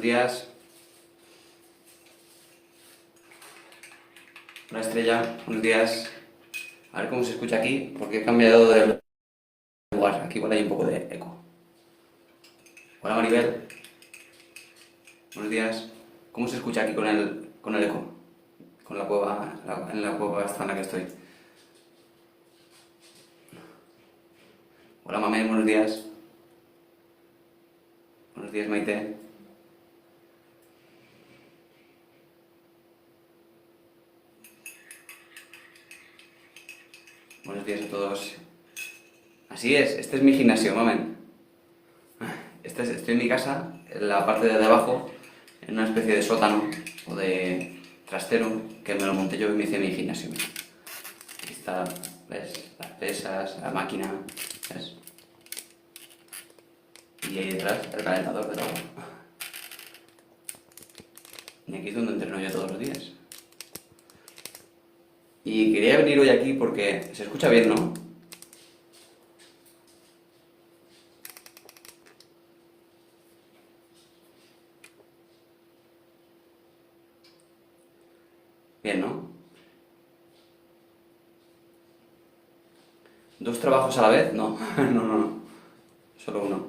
Buenos días. Hola Estrella, buenos días. A ver cómo se escucha aquí, porque he cambiado de lugar. Aquí igual hay un poco de eco. Hola Maribel. Buenos días. ¿Cómo se escucha aquí con el eco? Con la cueva, en la cueva esta en la que estoy. Hola Mamé, buenos días. Buenos días Maite. Buenos días a todos. Así es, este es mi gimnasio, mamen. Estoy en mi casa, en la parte de abajo, en una especie de sótano o de trastero que me lo monté yo y me hice mi gimnasio. Aquí está, ¿ves? Las pesas, la máquina, ¿ves? Y ahí detrás el calentador de todo. Y aquí es donde entreno yo todos los días. Y quería venir hoy aquí porque se escucha bien, ¿no? Bien, ¿no? ¿Dos trabajos a la vez? No, no. Solo uno.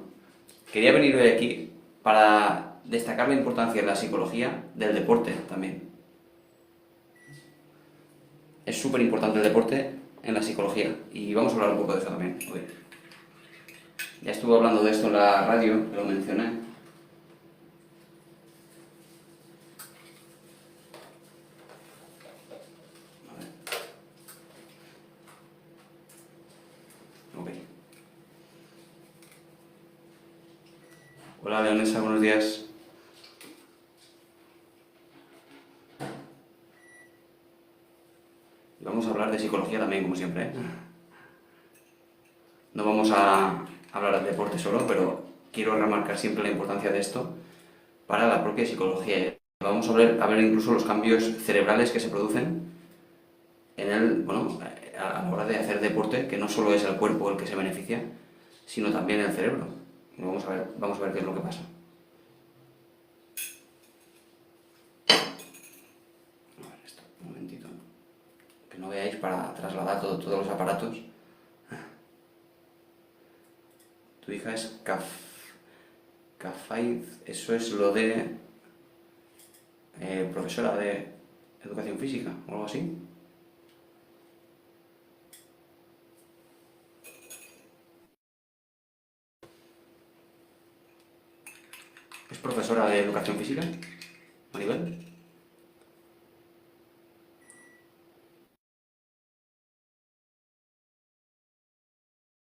Quería venir hoy aquí para destacar la importancia de la psicología del deporte también. Es súper importante el deporte en la psicología y vamos a hablar un poco de eso también hoy. Ya estuve hablando de esto en la radio, lo mencioné. Ok. Hola Leonesa, buenos días. Y vamos a hablar de psicología también, como siempre, ¿eh? No vamos a hablar de deporte solo, pero quiero remarcar siempre la importancia de esto para la propia psicología. Vamos a ver incluso los cambios cerebrales que se producen bueno, a la hora de hacer deporte, que no solo es el cuerpo el que se beneficia, sino también el cerebro. Y vamos a ver qué es lo que pasa. A ver esto, un momentito. Que no veáis para trasladar todos los aparatos. Tu hija es Cafaiz, eso es lo de profesora de educación física o algo así. ¿Es profesora de educación física, Maribel?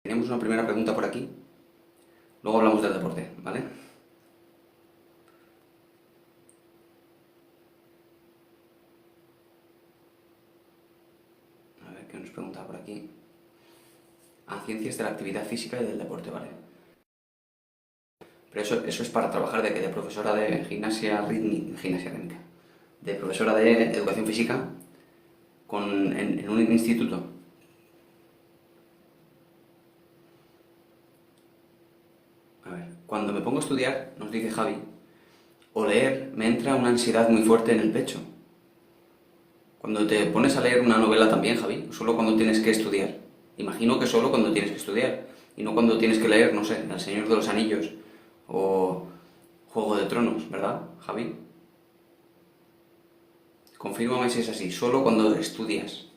Tenemos una primera pregunta por aquí. Luego hablamos del deporte, ¿vale? A ver qué nos pregunta por aquí. Ciencias de la actividad física y del deporte, ¿vale? Pero eso es para trabajar de profesora de gimnasia rítmica, de profesora de educación física en un instituto. A ver, cuando me pongo a estudiar, nos dice Javi, o leer, me entra una ansiedad muy fuerte en el pecho. Cuando te pones a leer una novela también, Javi, solo cuando tienes que estudiar. Imagino que solo cuando tienes que estudiar, y no cuando tienes que leer, no sé, El Señor de los Anillos o Juego de Tronos, ¿verdad, Javi? Confírmame si es así, solo cuando estudias.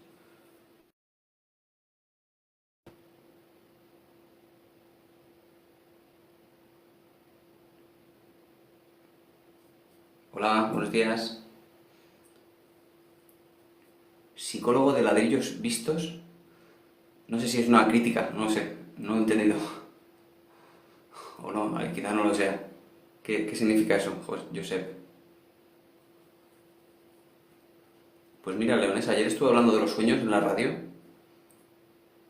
Hola, buenos días. Psicólogo de ladrillos vistos. No sé si es una crítica, no sé, no he entendido. O no, quizá no lo sea. ¿Qué significa eso, Josep? Pues mira, Leonesa, ayer estuve hablando de los sueños en la radio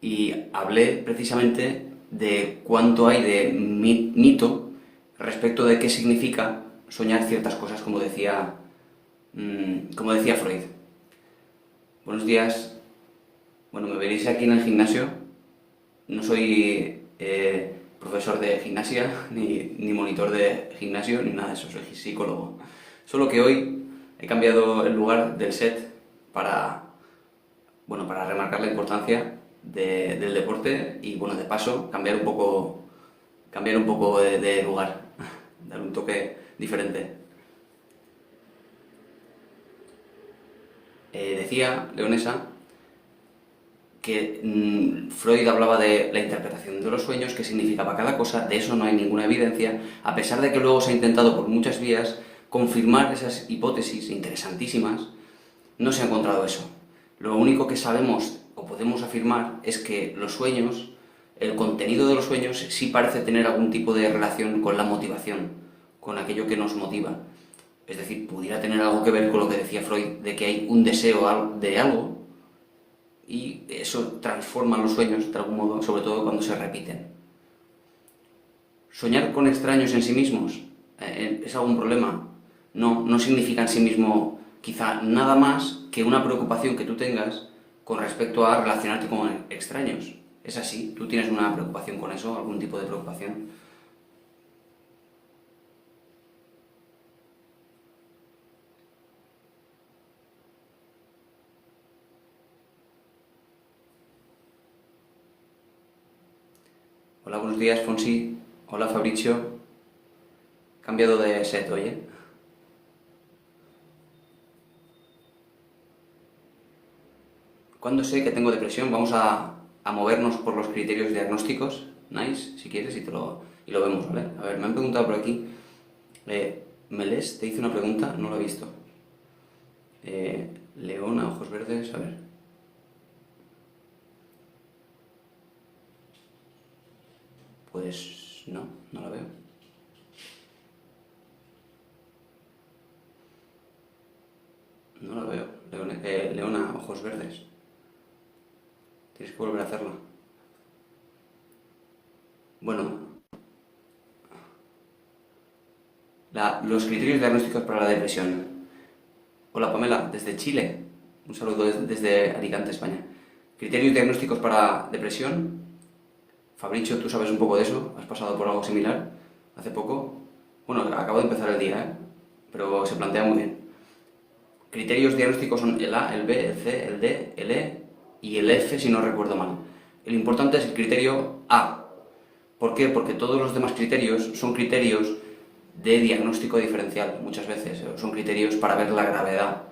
y hablé precisamente de cuánto hay de mito respecto de qué significa soñar ciertas cosas, como decía Freud. Buenos días. Bueno, me veréis aquí en el gimnasio. No soy profesor de gimnasia, ni monitor de gimnasio, ni nada de eso, soy psicólogo. Solo que hoy he cambiado el lugar del set para, bueno, para remarcar la importancia del deporte y, bueno, de paso, cambiar un poco de lugar, dar un toque diferente. Decía Leonesa que Freud hablaba de la interpretación de los sueños, qué significaba cada cosa, de eso no hay ninguna evidencia, a pesar de que luego se ha intentado por muchas vías confirmar esas hipótesis interesantísimas, no se ha encontrado eso. Lo único que sabemos o podemos afirmar es que los sueños, el contenido de los sueños sí parece tener algún tipo de relación con la motivación, con aquello que nos motiva. Es decir, pudiera tener algo que ver con lo que decía Freud, de que hay un deseo de algo, y eso transforma los sueños de algún modo, sobre todo cuando se repiten. ¿Soñar con extraños en sí mismos es algún problema? No, no significa en sí mismo quizá nada más que una preocupación que tú tengas con respecto a relacionarte con extraños. ¿Es así? ¿Tú tienes una preocupación con eso? ¿Algún tipo de preocupación? Hola, buenos días, Fonsi. Hola, Fabricio. Cambiado de set, oye. ¿Cuándo sé que tengo depresión? Vamos a movernos por los criterios diagnósticos. Nice, si quieres, y lo vemos, ¿vale? A ver, me han preguntado por aquí. Melés te hice una pregunta, no lo he visto. Leona, ojos verdes, a ver. Pues no, no la veo. No la veo. Leona, ojos verdes. Tienes que volver a hacerlo. Bueno, los criterios diagnósticos para la depresión. Hola Pamela, desde Chile. Un saludo desde Alicante, España. Criterios diagnósticos para depresión. Fabricio, tú sabes un poco de eso. ¿Has pasado por algo similar hace poco? Bueno, acabo de empezar el día, ¿eh? Pero se plantea muy bien. Criterios diagnósticos son el A, el B, el C, el D, el E y el F, si no recuerdo mal. El importante es el criterio A. ¿Por qué? Porque todos los demás criterios son criterios de diagnóstico diferencial, muchas veces. Son criterios para ver la gravedad.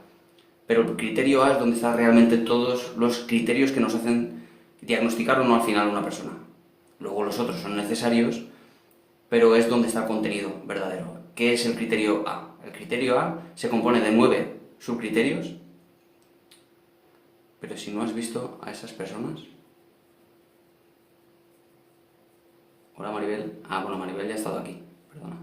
Pero el criterio A es donde están realmente todos los criterios que nos hacen diagnosticar o no al final una persona. Luego los otros son necesarios, pero es donde está el contenido verdadero. ¿Qué es el criterio A? El criterio A se compone de 9 subcriterios, pero si no has visto a esas personas... Hola Maribel. Ah, bueno, Maribel ya ha estado aquí, perdona.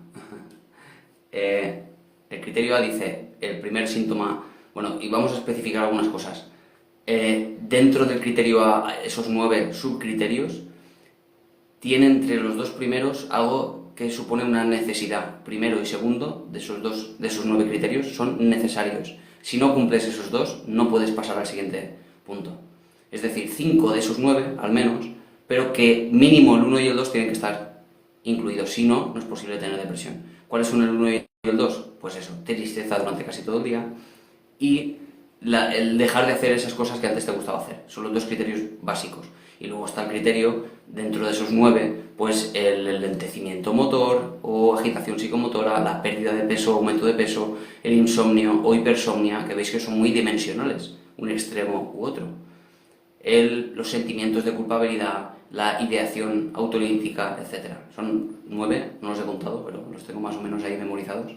El criterio A dice, el primer síntoma... Bueno, y vamos a especificar algunas cosas. Dentro del criterio A, esos 9 subcriterios, tiene entre los dos primeros algo que supone una necesidad. Primero y segundo de esos 9 criterios son necesarios. Si no cumples esos dos, no puedes pasar al siguiente punto. Es decir, 5 de esos 9, al menos, pero que mínimo el 1 y el 2 tienen que estar incluidos. Si no, no es posible tener depresión. ¿Cuáles son el 1 y el 2? Pues eso, tristeza durante casi todo el día y el dejar de hacer esas cosas que antes te gustaba hacer. Son los dos criterios básicos. Y luego está el criterio, dentro de esos 9, pues el lentecimiento motor o agitación psicomotora, la pérdida de peso, aumento de peso, el insomnio o hipersomnia, que veis que son muy dimensionales, un extremo u otro. Los sentimientos de culpabilidad, la ideación autolítica, etc. Son 9, no los he contado, pero los tengo más o menos ahí memorizados.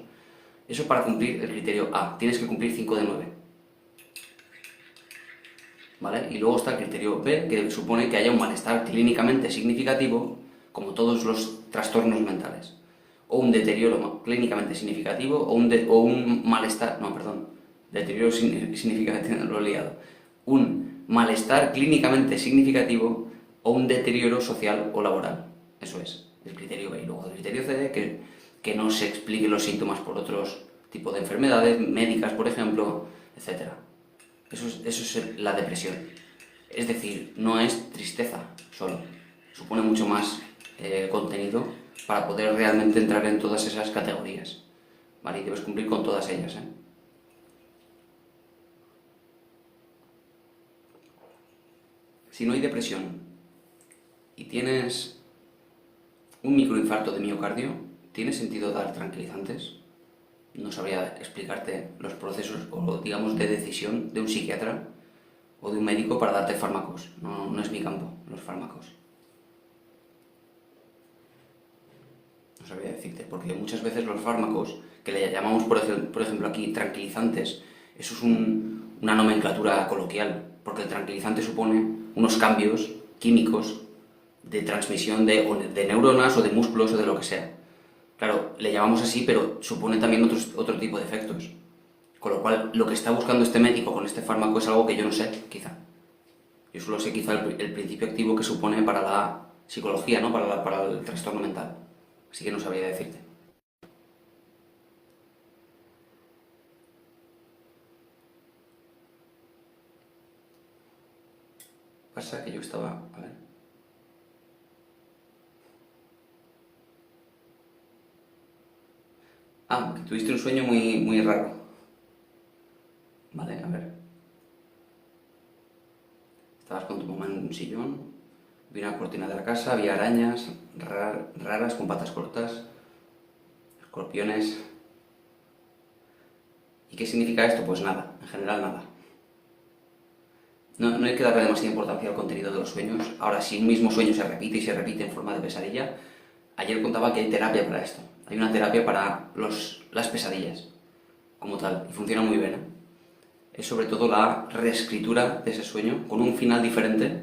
Eso para cumplir el criterio A. Tienes que cumplir 5 de 9. ¿Vale? Y luego está el criterio B, que supone que haya un malestar clínicamente significativo, como todos los trastornos mentales. O un deterioro clínicamente significativo, o un malestar... No, perdón. Deterioro significativo, lo he liado. Un malestar clínicamente significativo o un deterioro social o laboral. Eso es, el criterio B. Y luego el criterio C, que no se expliquen los síntomas por otros tipos de enfermedades, médicas, por ejemplo, etc. Eso es la depresión. Es decir, no es tristeza solo. Supone mucho más contenido para poder realmente entrar en todas esas categorías, ¿vale? Y debes cumplir con todas ellas, ¿eh? Si no hay depresión y tienes un microinfarto de miocardio, ¿tiene sentido dar tranquilizantes? No sabría explicarte los procesos o, digamos, de decisión de un psiquiatra o de un médico para darte fármacos. No, no es mi campo, los fármacos. No sabría decirte, porque muchas veces los fármacos, que le llamamos por ejemplo aquí tranquilizantes, eso es una nomenclatura coloquial, porque el tranquilizante supone unos cambios químicos de transmisión de neuronas o de músculos o de lo que sea. Claro, le llamamos así, pero supone también otro tipo de efectos. Con lo cual, lo que está buscando este médico con este fármaco es algo que yo no sé, quizá. Yo solo sé quizá el principio activo que supone para la psicología, ¿no? Para el trastorno mental. Así que no sabría decirte. Pasa que yo estaba... A ver. Ah, que tuviste un sueño muy raro. Vale, a ver. Estabas con tu mamá en un sillón, vi una cortina de la casa, había arañas raras con patas cortas, escorpiones. ¿Y qué significa esto? Pues nada, en general nada. No, no hay que darle demasiada importancia al contenido de los sueños. Ahora, si un mismo sueño se repite y se repite en forma de pesadilla, ayer contaba que hay terapia para esto. Hay una terapia para las pesadillas, como tal, y funciona muy bien, ¿eh? Es sobre todo la reescritura de ese sueño con un final diferente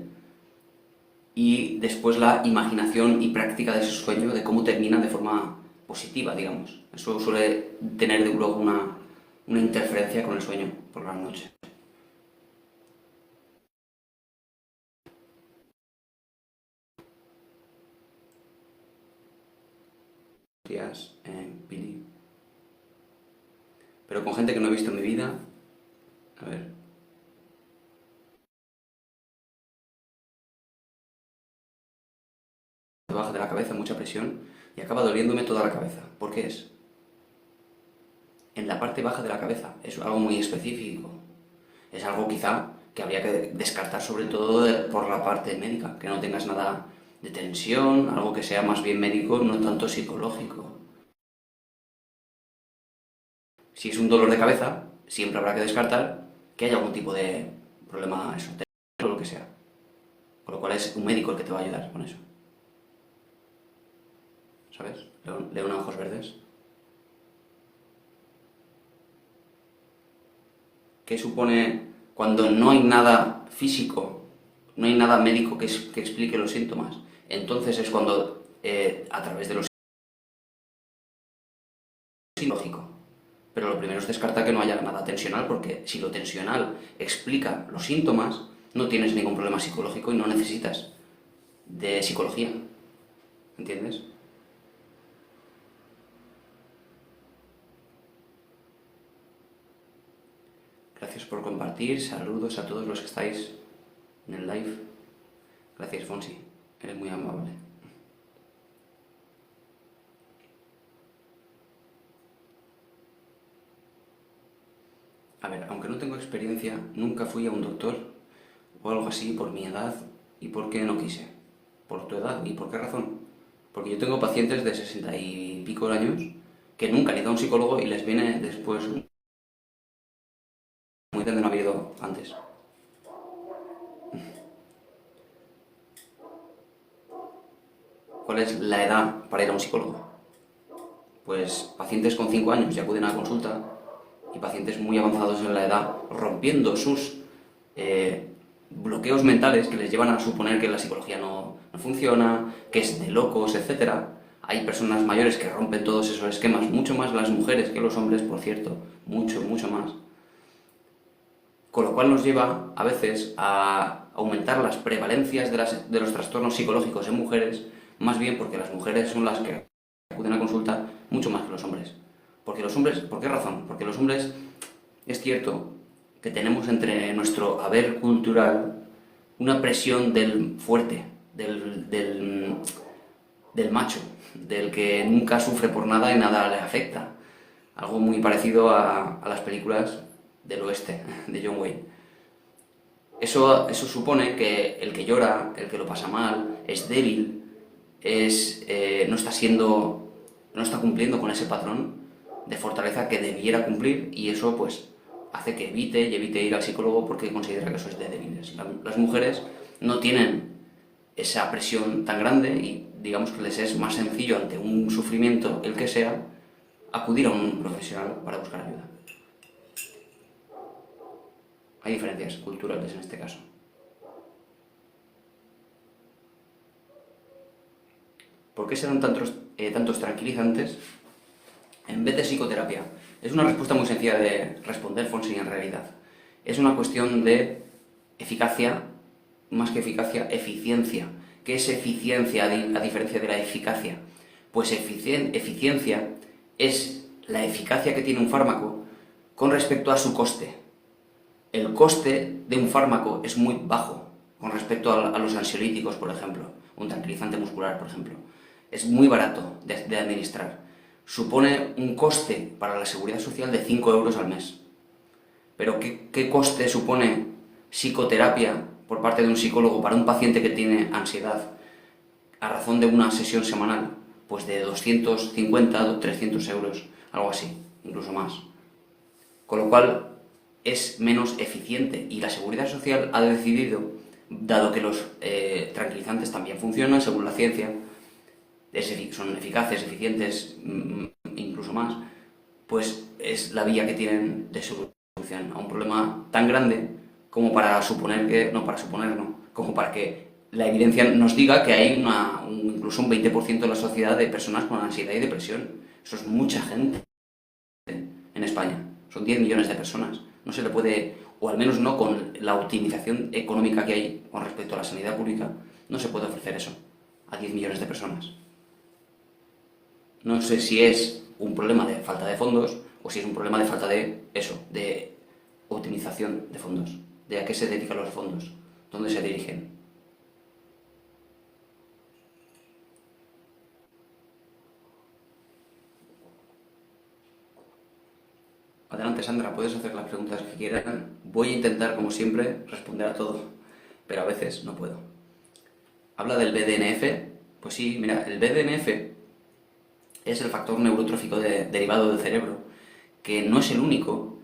y después la imaginación y práctica de ese sueño, de cómo termina de forma positiva, digamos. Eso suele tener luego una interferencia con el sueño por la noche. Días, Billy. Pero con gente que no he visto en mi vida. A ver. Me baja de la cabeza mucha presión y acaba doliéndome toda la cabeza. ¿Por qué es? En la parte baja de la cabeza. Es algo muy específico. Es algo quizá que habría que descartar sobre todo por la parte médica. Que no tengas nada de tensión, algo que sea más bien médico, no tanto psicológico. Si es un dolor de cabeza, siempre habrá que descartar que haya algún tipo de problema esotérico o lo que sea. Con lo cual es un médico el que te va a ayudar con eso. ¿Sabes? Leona ojos verdes. ¿Qué supone cuando no hay nada físico, no hay nada médico que explique los síntomas? Entonces es cuando, a través de los psicológico. Pero lo primero es descartar que no haya nada tensional, porque si lo tensional explica los síntomas, no tienes ningún problema psicológico y no necesitas de psicología. ¿Entiendes? Gracias por compartir, saludos a todos los que estáis en el live. Gracias, Fonsi, eres muy amable. A ver, aunque no tengo experiencia, nunca fui a un doctor o algo así por mi edad y porque no quise. Por tu edad, ¿y por qué razón? Porque yo tengo pacientes de 60 y pico años que nunca han ido a un psicólogo y les viene después muy de no haber ido antes. ¿Cuál es la edad para ir a un psicólogo? Pues pacientes con 5 años ya acuden a la consulta y pacientes muy avanzados en la edad, rompiendo sus bloqueos mentales que les llevan a suponer que la psicología no funciona, que es de locos, etc. Hay personas mayores que rompen todos esos esquemas, mucho más las mujeres que los hombres, por cierto, mucho más. Con lo cual nos lleva a veces a aumentar las prevalencias de los trastornos psicológicos en mujeres, más bien porque las mujeres son las que acuden a consulta mucho más que los hombres. Porque los hombres, ¿por qué razón? Porque los hombres, es cierto que tenemos entre nuestro haber cultural una presión del fuerte, del del macho, del que nunca sufre por nada y nada le afecta. Algo muy parecido a las películas del oeste, de John Wayne. Eso supone que el que llora, el que lo pasa mal, es débil, no está cumpliendo con ese patrón de fortaleza que debiera cumplir, y eso pues hace que evite ir al psicólogo porque considera que eso es de débiles. Las mujeres no tienen esa presión tan grande y digamos que les es más sencillo ante un sufrimiento, el que sea, acudir a un profesional para buscar ayuda. Hay diferencias culturales en este caso. ¿Por qué se dan tantos tranquilizantes en vez de psicoterapia? Es una respuesta muy sencilla de responder, Fonsi, en realidad. Es una cuestión de eficacia, más que eficacia, eficiencia. ¿Qué es eficiencia a diferencia de la eficacia? Pues eficiencia es la eficacia que tiene un fármaco con respecto a su coste. El coste de un fármaco es muy bajo con respecto a los ansiolíticos, por ejemplo, un tranquilizante muscular, por ejemplo. Es muy barato de administrar. Supone un coste para la seguridad social de 5 euros al mes. Pero ¿qué coste supone psicoterapia por parte de un psicólogo para un paciente que tiene ansiedad a razón de una sesión semanal? Pues de 250 o 300 euros, algo así, incluso más. Con lo cual es menos eficiente, y la seguridad social ha decidido, dado que los tranquilizantes también funcionan según la ciencia, son eficaces, eficientes, incluso más, pues es la vía que tienen de solución a un problema tan grande como para suponer que, como para que la evidencia nos diga que hay incluso un 20% de la sociedad de personas con ansiedad y depresión. Eso es mucha gente en España, son 10 millones de personas. No se le puede, o al menos no con la optimización económica que hay con respecto a la sanidad pública, no se puede ofrecer eso a 10 millones de personas. No sé si es un problema de falta de fondos o si es un problema de falta de optimización de fondos, de a qué se dedican los fondos, dónde se dirigen. Adelante, Sandra, puedes hacer las preguntas que quieran. Voy a intentar, como siempre, responder a todo, pero a veces no puedo. Habla del BDNF. Pues sí, mira, el BDNF es el factor neurotrófico derivado del cerebro, que no es el único.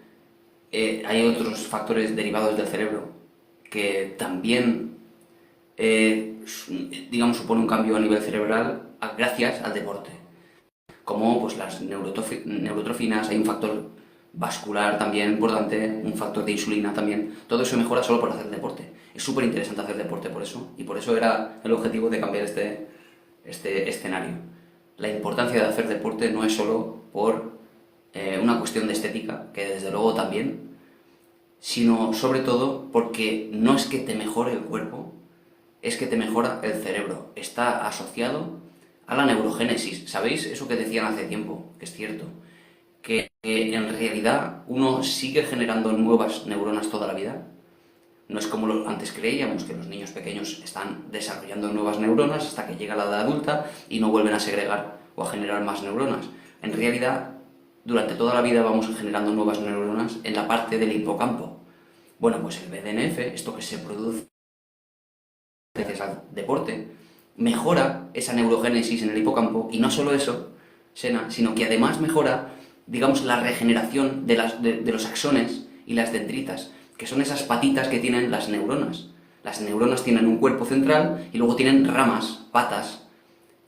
Hay otros factores derivados del cerebro que también, digamos, supone un cambio a nivel cerebral gracias al deporte. Como pues las neurotrofinas, hay un factor vascular también importante, un factor de insulina también. Todo eso mejora solo por hacer deporte. Es súper interesante hacer deporte por eso, y por eso era el objetivo de cambiar este escenario. La importancia de hacer deporte no es solo por una cuestión de estética, que desde luego también, sino sobre todo porque no es que te mejore el cuerpo, es que te mejora el cerebro. Está asociado a la neurogénesis. ¿Sabéis eso que decían hace tiempo? Que es cierto. Que en realidad uno sigue generando nuevas neuronas toda la vida. No es como antes creíamos, que los niños pequeños están desarrollando nuevas neuronas hasta que llega la edad adulta y no vuelven a segregar o a generar más neuronas. En realidad, durante toda la vida vamos generando nuevas neuronas en la parte del hipocampo. Bueno, pues el BDNF, esto que se produce gracias al deporte, mejora esa neurogénesis en el hipocampo, y no solo eso, Sena, sino que además mejora, digamos, la regeneración de los axones y las dendritas, que son esas patitas que tienen las neuronas. Las neuronas tienen un cuerpo central y luego tienen ramas, patas,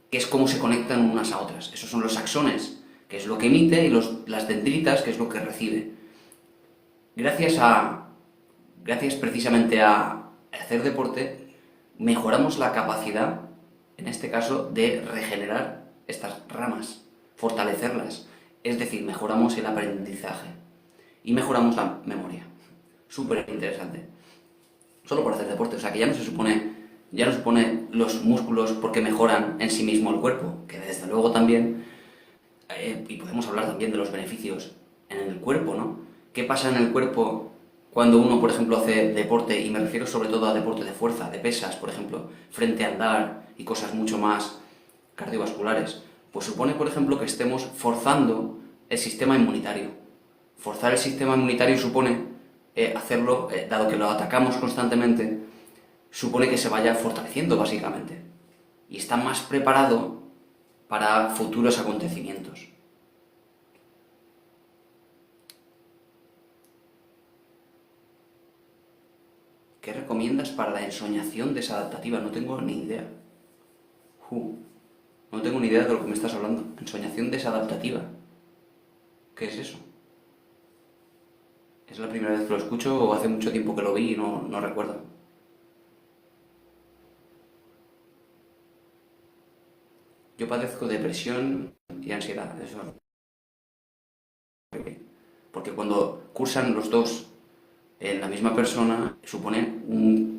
que es como se conectan unas a otras. Esos son los axones, que es lo que emite, y las dendritas, que es lo que recibe. Gracias precisamente a hacer deporte, mejoramos la capacidad, en este caso, de regenerar estas ramas, fortalecerlas. Es decir, mejoramos el aprendizaje y mejoramos la memoria. Súper interesante. Solo por hacer deporte, o sea que ya no supone los músculos porque mejoran en sí mismo el cuerpo, que desde luego también, y podemos hablar también de los beneficios en el cuerpo, ¿no? ¿Qué pasa en el cuerpo cuando uno, por ejemplo, hace deporte? Y me refiero sobre todo a deporte de fuerza, de pesas, por ejemplo, frente a andar y cosas mucho más cardiovasculares. Pues supone, por ejemplo, que estemos forzando el sistema inmunitario. Forzar el sistema inmunitario supone hacerlo, dado que lo atacamos constantemente, supone que se vaya fortaleciendo básicamente y está más preparado para futuros acontecimientos. ¿Qué recomiendas para la ensoñación desadaptativa? No tengo ni idea. No tengo ni idea de lo que me estás hablando. Ensoñación desadaptativa. ¿Qué es eso? ¿Es la primera vez que lo escucho o hace mucho tiempo que lo vi y no recuerdo? Yo padezco depresión y ansiedad, eso es horrible. Porque cuando cursan los dos en la misma persona, supone,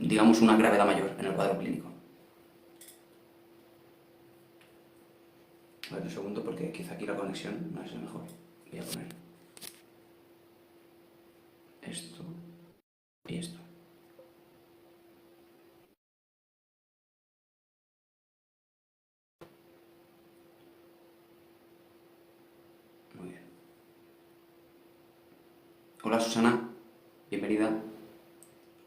digamos, una gravedad mayor en el cuadro clínico. A ver, un segundo, porque quizá aquí la conexión no es la mejor. Voy a poner esto y esto. Muy bien. Hola Susana, bienvenida.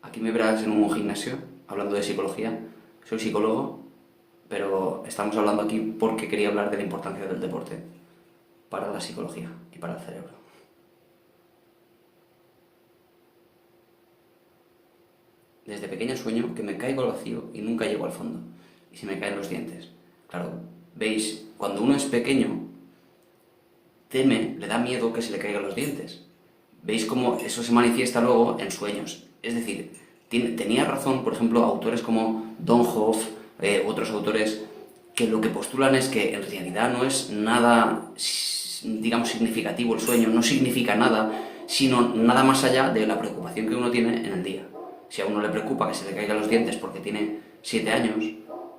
Aquí me verás en un gimnasio hablando de psicología. Soy psicólogo, pero estamos hablando aquí porque quería hablar de la importancia del deporte para la psicología y para el cerebro. Desde pequeña sueño que me caigo al vacío y nunca llego al fondo. Y se me caen los dientes. Claro, veis, cuando uno es pequeño, teme, le da miedo que se le caigan los dientes. Veis cómo eso se manifiesta luego en sueños. Es decir, tenía razón, por ejemplo, autores como Don Hoff, otros autores, que lo que postulan es que en realidad no es nada, digamos, significativo el sueño, no significa nada, sino nada más allá de la preocupación que uno tiene en el día. Si a uno le preocupa que se le caigan los dientes porque tiene 7 años,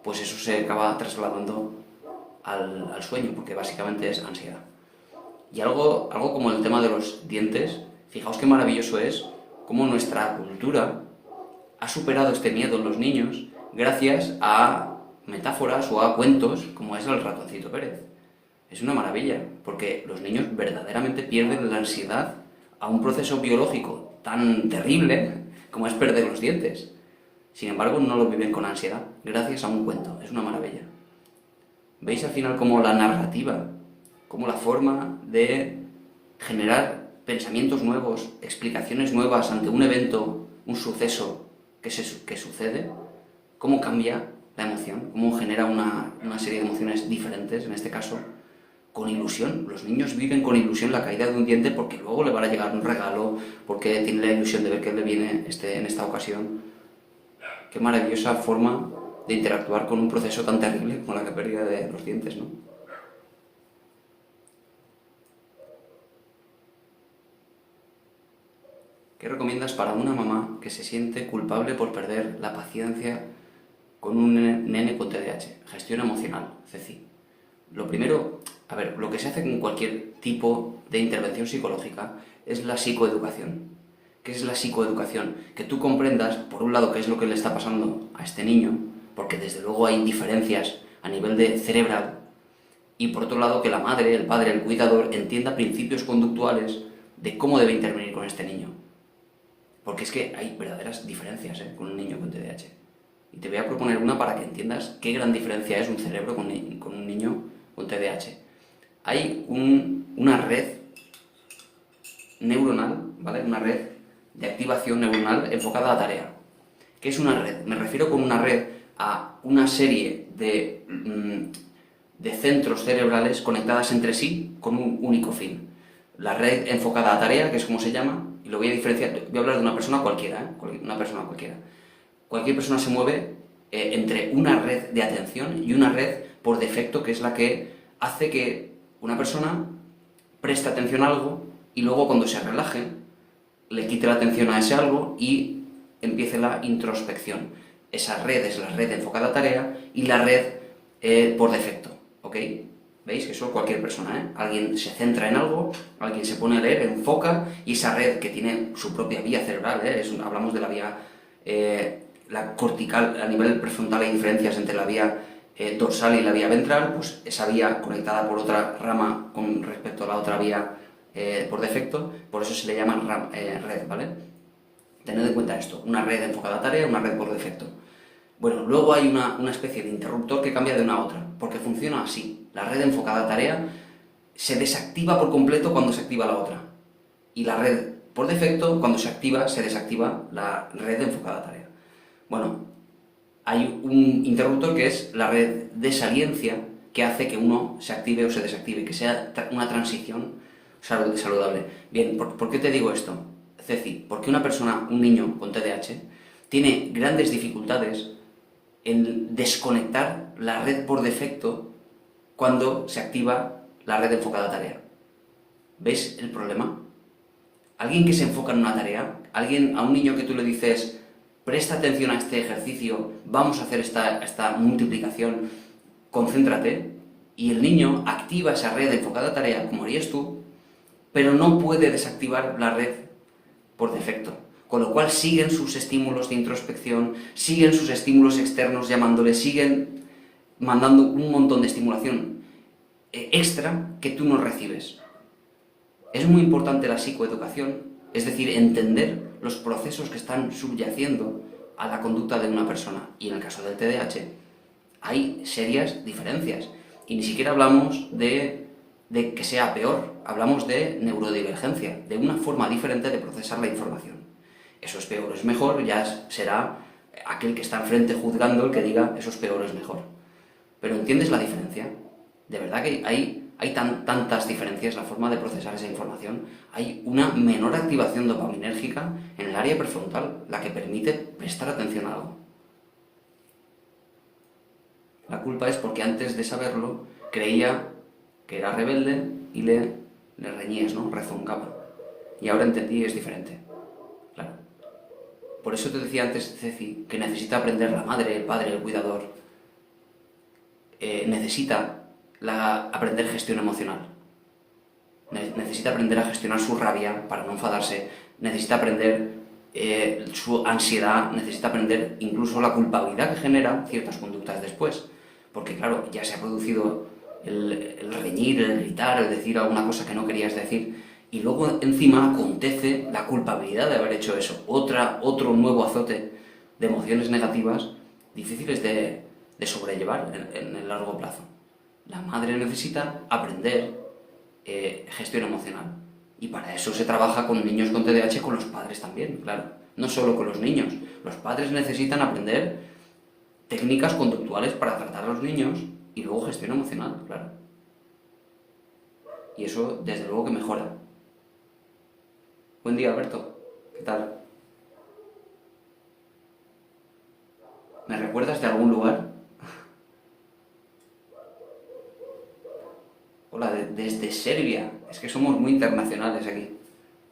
pues eso se acaba trasladando al sueño, porque básicamente es ansiedad. Y algo como el tema de los dientes, fijaos qué maravilloso es cómo nuestra cultura ha superado este miedo en los niños gracias a metáforas o a cuentos como es el ratoncito Pérez. Es una maravilla, porque los niños verdaderamente pierden la ansiedad a un proceso biológico tan terrible como es perder los dientes. Sin embargo, no lo viven con ansiedad, gracias a un cuento. Es una maravilla. ¿Veis al final cómo la narrativa, cómo la forma de generar pensamientos nuevos, explicaciones nuevas ante un evento, un suceso que sucede, cómo cambia la emoción, cómo genera una serie de emociones diferentes, en este caso, con ilusión? Los niños viven con ilusión la caída de un diente porque luego le va a llegar un regalo, porque tiene la ilusión de ver que le viene en esta ocasión. Qué maravillosa forma de interactuar con un proceso tan terrible como la pérdida de los dientes, ¿no? ¿Qué recomiendas para una mamá que se siente culpable por perder la paciencia con un nene con TDAH? Gestión emocional, CECI. Lo primero, a ver, lo que se hace con cualquier tipo de intervención psicológica es la psicoeducación. ¿Qué es la psicoeducación? Que tú comprendas, por un lado, qué es lo que le está pasando a este niño, porque desde luego hay diferencias a nivel de cerebral, y por otro lado, que la madre, el padre, el cuidador entienda principios conductuales de cómo debe intervenir con este niño. Porque es que hay verdaderas diferencias con un niño con TDAH. Y te voy a proponer una para que entiendas qué gran diferencia es un cerebro con un niño con TDAH. Hay una red neuronal, ¿vale? Una red de activación neuronal enfocada a tarea. ¿Qué es una red? Me refiero con una red a una serie de centros cerebrales conectadas entre sí con un único fin. La red enfocada a tarea, que es como se llama, y lo voy a diferenciar, voy a hablar de una persona cualquiera, una persona cualquiera. Cualquier persona se mueve entre una red de atención y una red por defecto, que es la que hace que una persona preste atención a algo y luego cuando se relaje le quite la atención a ese algo y empiece la introspección. Esa red es la red enfocada a tarea y la red por defecto, ¿ok? ¿Veis? Que eso cualquier persona, ¿eh? Alguien se centra en algo, alguien se pone a leer, enfoca, y esa red que tiene su propia vía cerebral, hablamos de la vía la cortical, a nivel prefrontal hay diferencias entre la vía dorsal y la vía ventral, pues esa vía conectada por otra rama con respecto a la otra vía por defecto, por eso se le llama red, ¿vale? Tened en cuenta esto, una red enfocada a tarea, una red por defecto. Bueno, luego hay una especie de interruptor que cambia de una a otra, porque funciona así. La red enfocada a tarea se desactiva por completo cuando se activa la otra. Y la red por defecto, cuando se activa, se desactiva la red enfocada a tarea. Bueno, hay un interruptor que es la red de saliencia que hace que uno se active o se desactive, que sea una transición saludable. Bien, ¿por qué te digo esto, Ceci? Porque una persona, un niño con TDAH, tiene grandes dificultades en desconectar la red por defecto cuando se activa la red enfocada a tarea. ¿Ves el problema? Alguien que se enfoca en una tarea, a un niño que tú le dices, presta atención a este ejercicio, vamos a hacer esta multiplicación, concéntrate, y el niño activa esa red enfocada a tarea, como harías tú, pero no puede desactivar la red por defecto. Con lo cual siguen sus estímulos de introspección, siguen sus estímulos externos llamándole, siguen mandando un montón de estimulación extra que tú no recibes. Es muy importante la psicoeducación, es decir, entender los procesos que están subyaciendo a la conducta de una persona. Y en el caso del TDAH hay serias diferencias. Y ni siquiera hablamos de que sea peor, hablamos de neurodivergencia, de una forma diferente de procesar la información. Eso es peor o es mejor, ya será aquel que está enfrente juzgando el que diga eso es peor o es mejor. Pero ¿entiendes la diferencia? De verdad que hay tantas diferencias en la forma de procesar esa información. Hay una menor activación dopaminérgica en el área prefrontal, la que permite prestar atención a algo. La culpa es porque antes de saberlo creía que era rebelde y le reñías, ¿no? Rezongaba. Y ahora entendí y es diferente. Claro. Por eso te decía antes, Ceci, que necesita aprender la madre, el padre, el cuidador. Necesita aprender gestión emocional. Necesita aprender a gestionar su rabia para no enfadarse. Necesita aprender su ansiedad. Necesita aprender incluso la culpabilidad que genera ciertas conductas después. Porque claro, ya se ha producido el reñir, el gritar, el decir alguna cosa que no querías decir. Y luego encima acontece la culpabilidad de haber hecho eso. Otro nuevo azote de emociones negativas difíciles de sobrellevar en el largo plazo. La madre necesita aprender gestión emocional. Y para eso se trabaja con niños con TDAH, con los padres también, claro. No solo con los niños. Los padres necesitan aprender técnicas conductuales para tratar a los niños y luego gestión emocional, claro. Y eso, desde luego que mejora. Buen día, Alberto. ¿Qué tal? ¿Me recuerdas de algún lugar? Hola, desde Serbia. Es que somos muy internacionales aquí.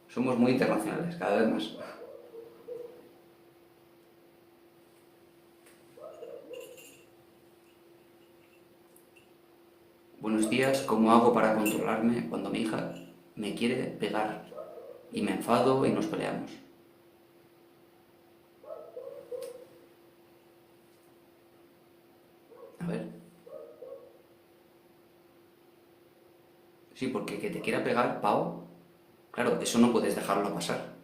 Somos muy internacionales, cada vez más. Buenos días, ¿cómo hago para controlarme cuando mi hija me quiere pegar? Y me enfado y nos peleamos. A ver. Sí, porque que te quiera pegar, Pau, claro, eso no puedes dejarlo pasar.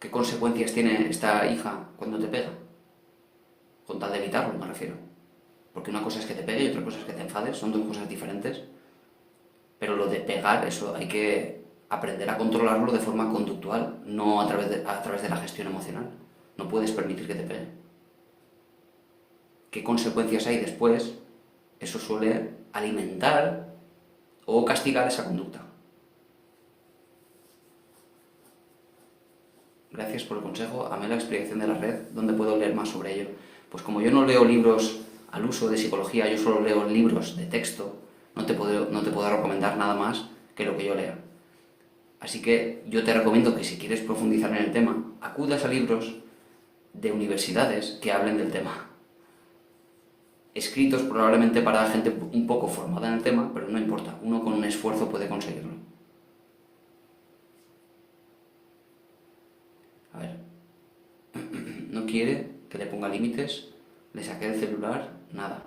¿Qué consecuencias tiene esta hija cuando te pega? Con tal de evitarlo, me refiero. Porque una cosa es que te pegue y otra cosa es que te enfades, son dos cosas diferentes. Pero lo de pegar, eso hay que aprender a controlarlo de forma conductual, no a través de la gestión emocional. No puedes permitir que te pegue. ¿Qué consecuencias hay después? Eso suele alimentar o castigar esa conducta. Gracias por el consejo. Amé la explicación de la red. ¿Dónde puedo leer más sobre ello? Pues como yo no leo libros al uso de psicología, yo solo leo libros de texto, no te puedo recomendar nada más que lo que yo lea. Así que yo te recomiendo que si quieres profundizar en el tema, acudas a libros de universidades que hablen del tema. Escritos probablemente para gente un poco formada en el tema, pero no importa, uno con un esfuerzo puede conseguirlo. A ver, no quiere que le ponga límites, le saqué el celular, nada.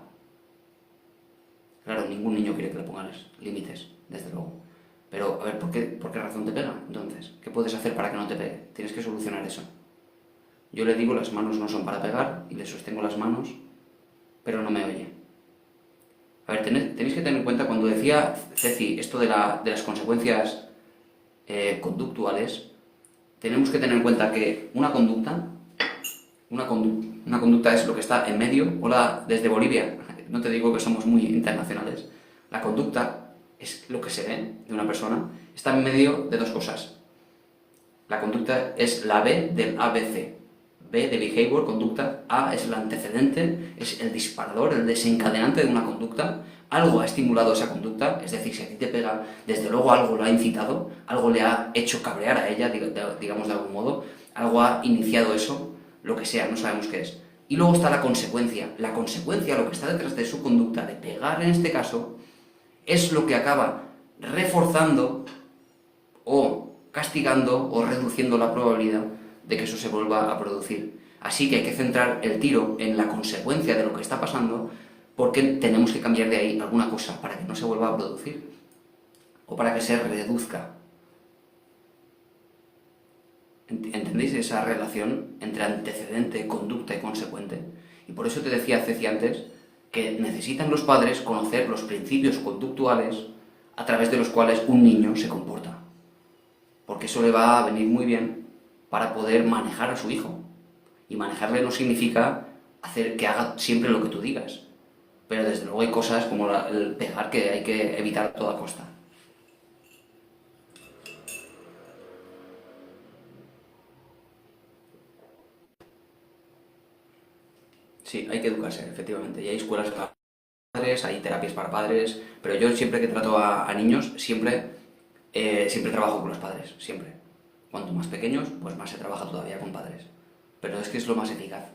Claro, ningún niño quiere que le pongas límites, desde luego. Pero, a ver, ¿por qué razón te pega? Entonces, ¿qué puedes hacer para que no te pegue? Tienes que solucionar eso. Yo le digo, las manos no son para pegar, y le sostengo las manos, pero no me oye. A ver, tenéis que tener en cuenta, cuando decía Ceci esto de las consecuencias conductuales, tenemos que tener en cuenta que una conducta es lo que está en medio. Hola, desde Bolivia, no te digo que somos muy internacionales. La conducta es lo que se ve de una persona, está en medio de dos cosas. La conducta es la B del ABC. B de behavior, conducta. A es el antecedente, es el disparador, el desencadenante de una conducta. Algo ha estimulado esa conducta, es decir, si a ti te pega, desde luego algo lo ha incitado, algo le ha hecho cabrear a ella, digamos de algún modo, algo ha iniciado eso, lo que sea, no sabemos qué es. Y luego está la consecuencia. La consecuencia, lo que está detrás de su conducta, de pegar en este caso, es lo que acaba reforzando o castigando o reduciendo la probabilidad de que eso se vuelva a producir. Así que hay que centrar el tiro en la consecuencia de lo que está pasando, porque tenemos que cambiar de ahí alguna cosa para que no se vuelva a producir o para que se reduzca. ¿Entendéis esa relación entre antecedente, conducta y consecuente? Y por eso te decía Ceci antes que necesitan los padres conocer los principios conductuales a través de los cuales un niño se comporta, porque eso le va a venir muy bien para poder manejar a su hijo. Y manejarle no significa hacer que haga siempre lo que tú digas, pero desde luego hay cosas como el pegar que hay que evitar a toda costa. Sí, hay que educarse, efectivamente, y hay escuelas para padres, hay terapias para padres, pero yo siempre que trato a niños, siempre trabajo con los padres, siempre. Cuanto más pequeños, pues más se trabaja todavía con padres. Pero es que es lo más eficaz.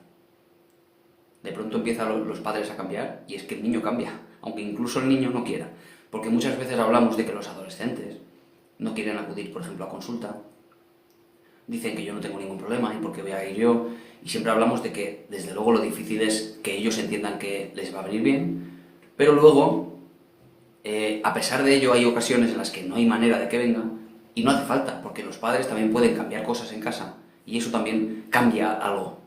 De pronto empiezan los padres a cambiar y es que el niño cambia, aunque incluso el niño no quiera. Porque muchas veces hablamos de que los adolescentes no quieren acudir, por ejemplo, a consulta. Dicen que yo no tengo ningún problema y por qué voy a ir yo. Y siempre hablamos de que, desde luego, lo difícil es que ellos entiendan que les va a venir bien, pero luego, a pesar de ello, hay ocasiones en las que no hay manera de que venga y no hace falta, porque los padres también pueden cambiar cosas en casa y eso también cambia algo.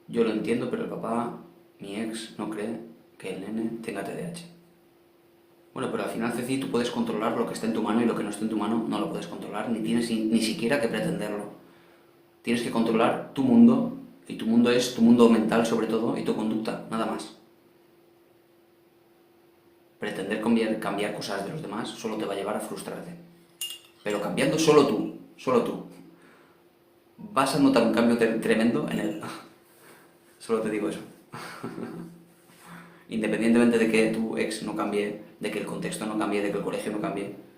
Yo lo entiendo, pero el papá, mi ex, no cree que el nene tenga TDAH. Bueno, pero al final, Ceci, tú puedes controlar lo que está en tu mano y lo que no está en tu mano no lo puedes controlar, ni tienes ni siquiera que pretenderlo. Tienes que controlar tu mundo, y tu mundo es tu mundo mental sobre todo, y tu conducta, nada más. Pretender cambiar cosas de los demás solo te va a llevar a frustrarte. Pero cambiando solo tú, vas a notar un cambio tremendo en él. Solo te digo eso. Independientemente de que tu ex no cambie, de que el contexto no cambie, de que el colegio no cambie.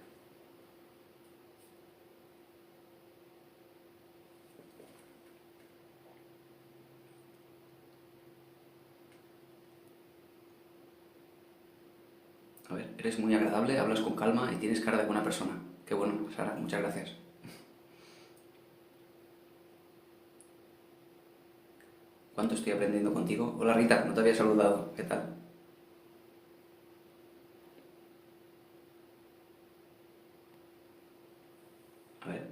A ver, eres muy agradable, hablas con calma y tienes cara de buena persona. Qué bueno, Sara, muchas gracias. ¿Cuánto estoy aprendiendo contigo? Hola Rita, no te había saludado. ¿Qué tal? A ver,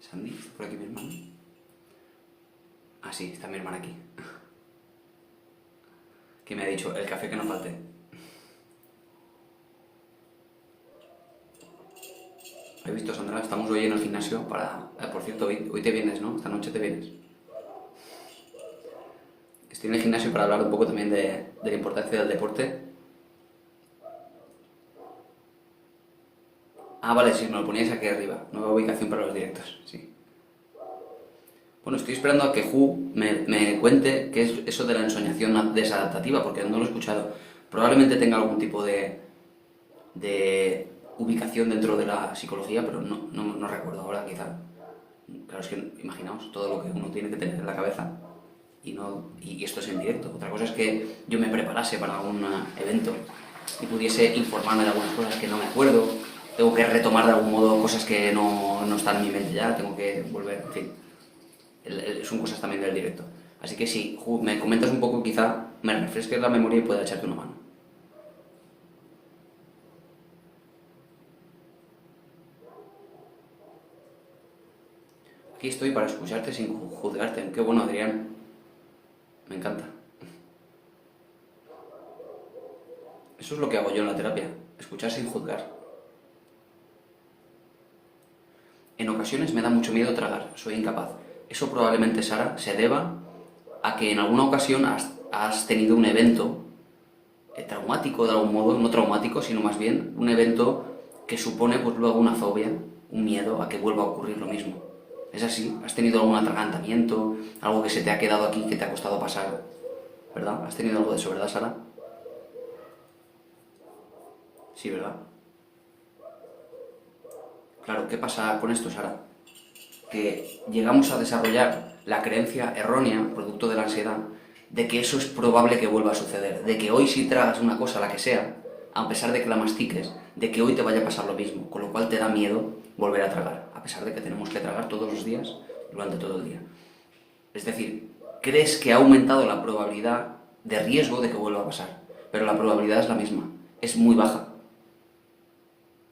Sandy, ¿está por aquí mi hermano? Ah, sí, está mi hermana aquí. Que me ha dicho, el café que no falte. He visto, Sandra, estamos hoy en el gimnasio para... por cierto, hoy te vienes, ¿no? Esta noche te vienes. Estoy en el gimnasio para hablar un poco también de la importancia del deporte. Ah, vale, sí, me lo poníais aquí arriba. Nueva ubicación para los directos, sí. Bueno, estoy esperando a que Ju me cuente qué es eso de la ensoñación desadaptativa, porque no lo he escuchado. Probablemente tenga algún tipo de ubicación dentro de la psicología, pero no recuerdo ahora, quizá. Claro, es que imaginaos todo lo que uno tiene que tener en la cabeza y esto es en directo. Otra cosa es que yo me preparase para algún evento y pudiese informarme de algunas cosas que no me acuerdo. Tengo que retomar de algún modo cosas que no están en mi mente ya, tengo que volver, en fin. Son cosas también del directo. Así que si me comentas un poco, quizá me refresques la memoria y pueda echarte una mano. Aquí estoy para escucharte sin juzgarte. Qué bueno, Adrián. Me encanta. Eso es lo que hago yo en la terapia, escuchar sin juzgar. En ocasiones me da mucho miedo tragar, soy incapaz. Eso probablemente, Sara, se deba a que en alguna ocasión has tenido un evento traumático de algún modo, no traumático, sino más bien un evento que supone pues luego una fobia, un miedo a que vuelva a ocurrir lo mismo. ¿Es así? ¿Has tenido algún atragantamiento, algo que se te ha quedado aquí que te ha costado pasar? ¿Verdad? ¿Has tenido algo de eso, verdad, Sara? Sí, ¿verdad? Claro, ¿qué pasa con esto, Sara? Que llegamos a desarrollar la creencia errónea, producto de la ansiedad, de que eso es probable que vuelva a suceder, de que hoy si tragas una cosa, la que sea, a pesar de que la mastiques, de que hoy te vaya a pasar lo mismo, con lo cual te da miedo volver a tragar, a pesar de que tenemos que tragar todos los días, durante todo el día. Es decir, crees que ha aumentado la probabilidad de riesgo de que vuelva a pasar, pero la probabilidad es la misma, es muy baja.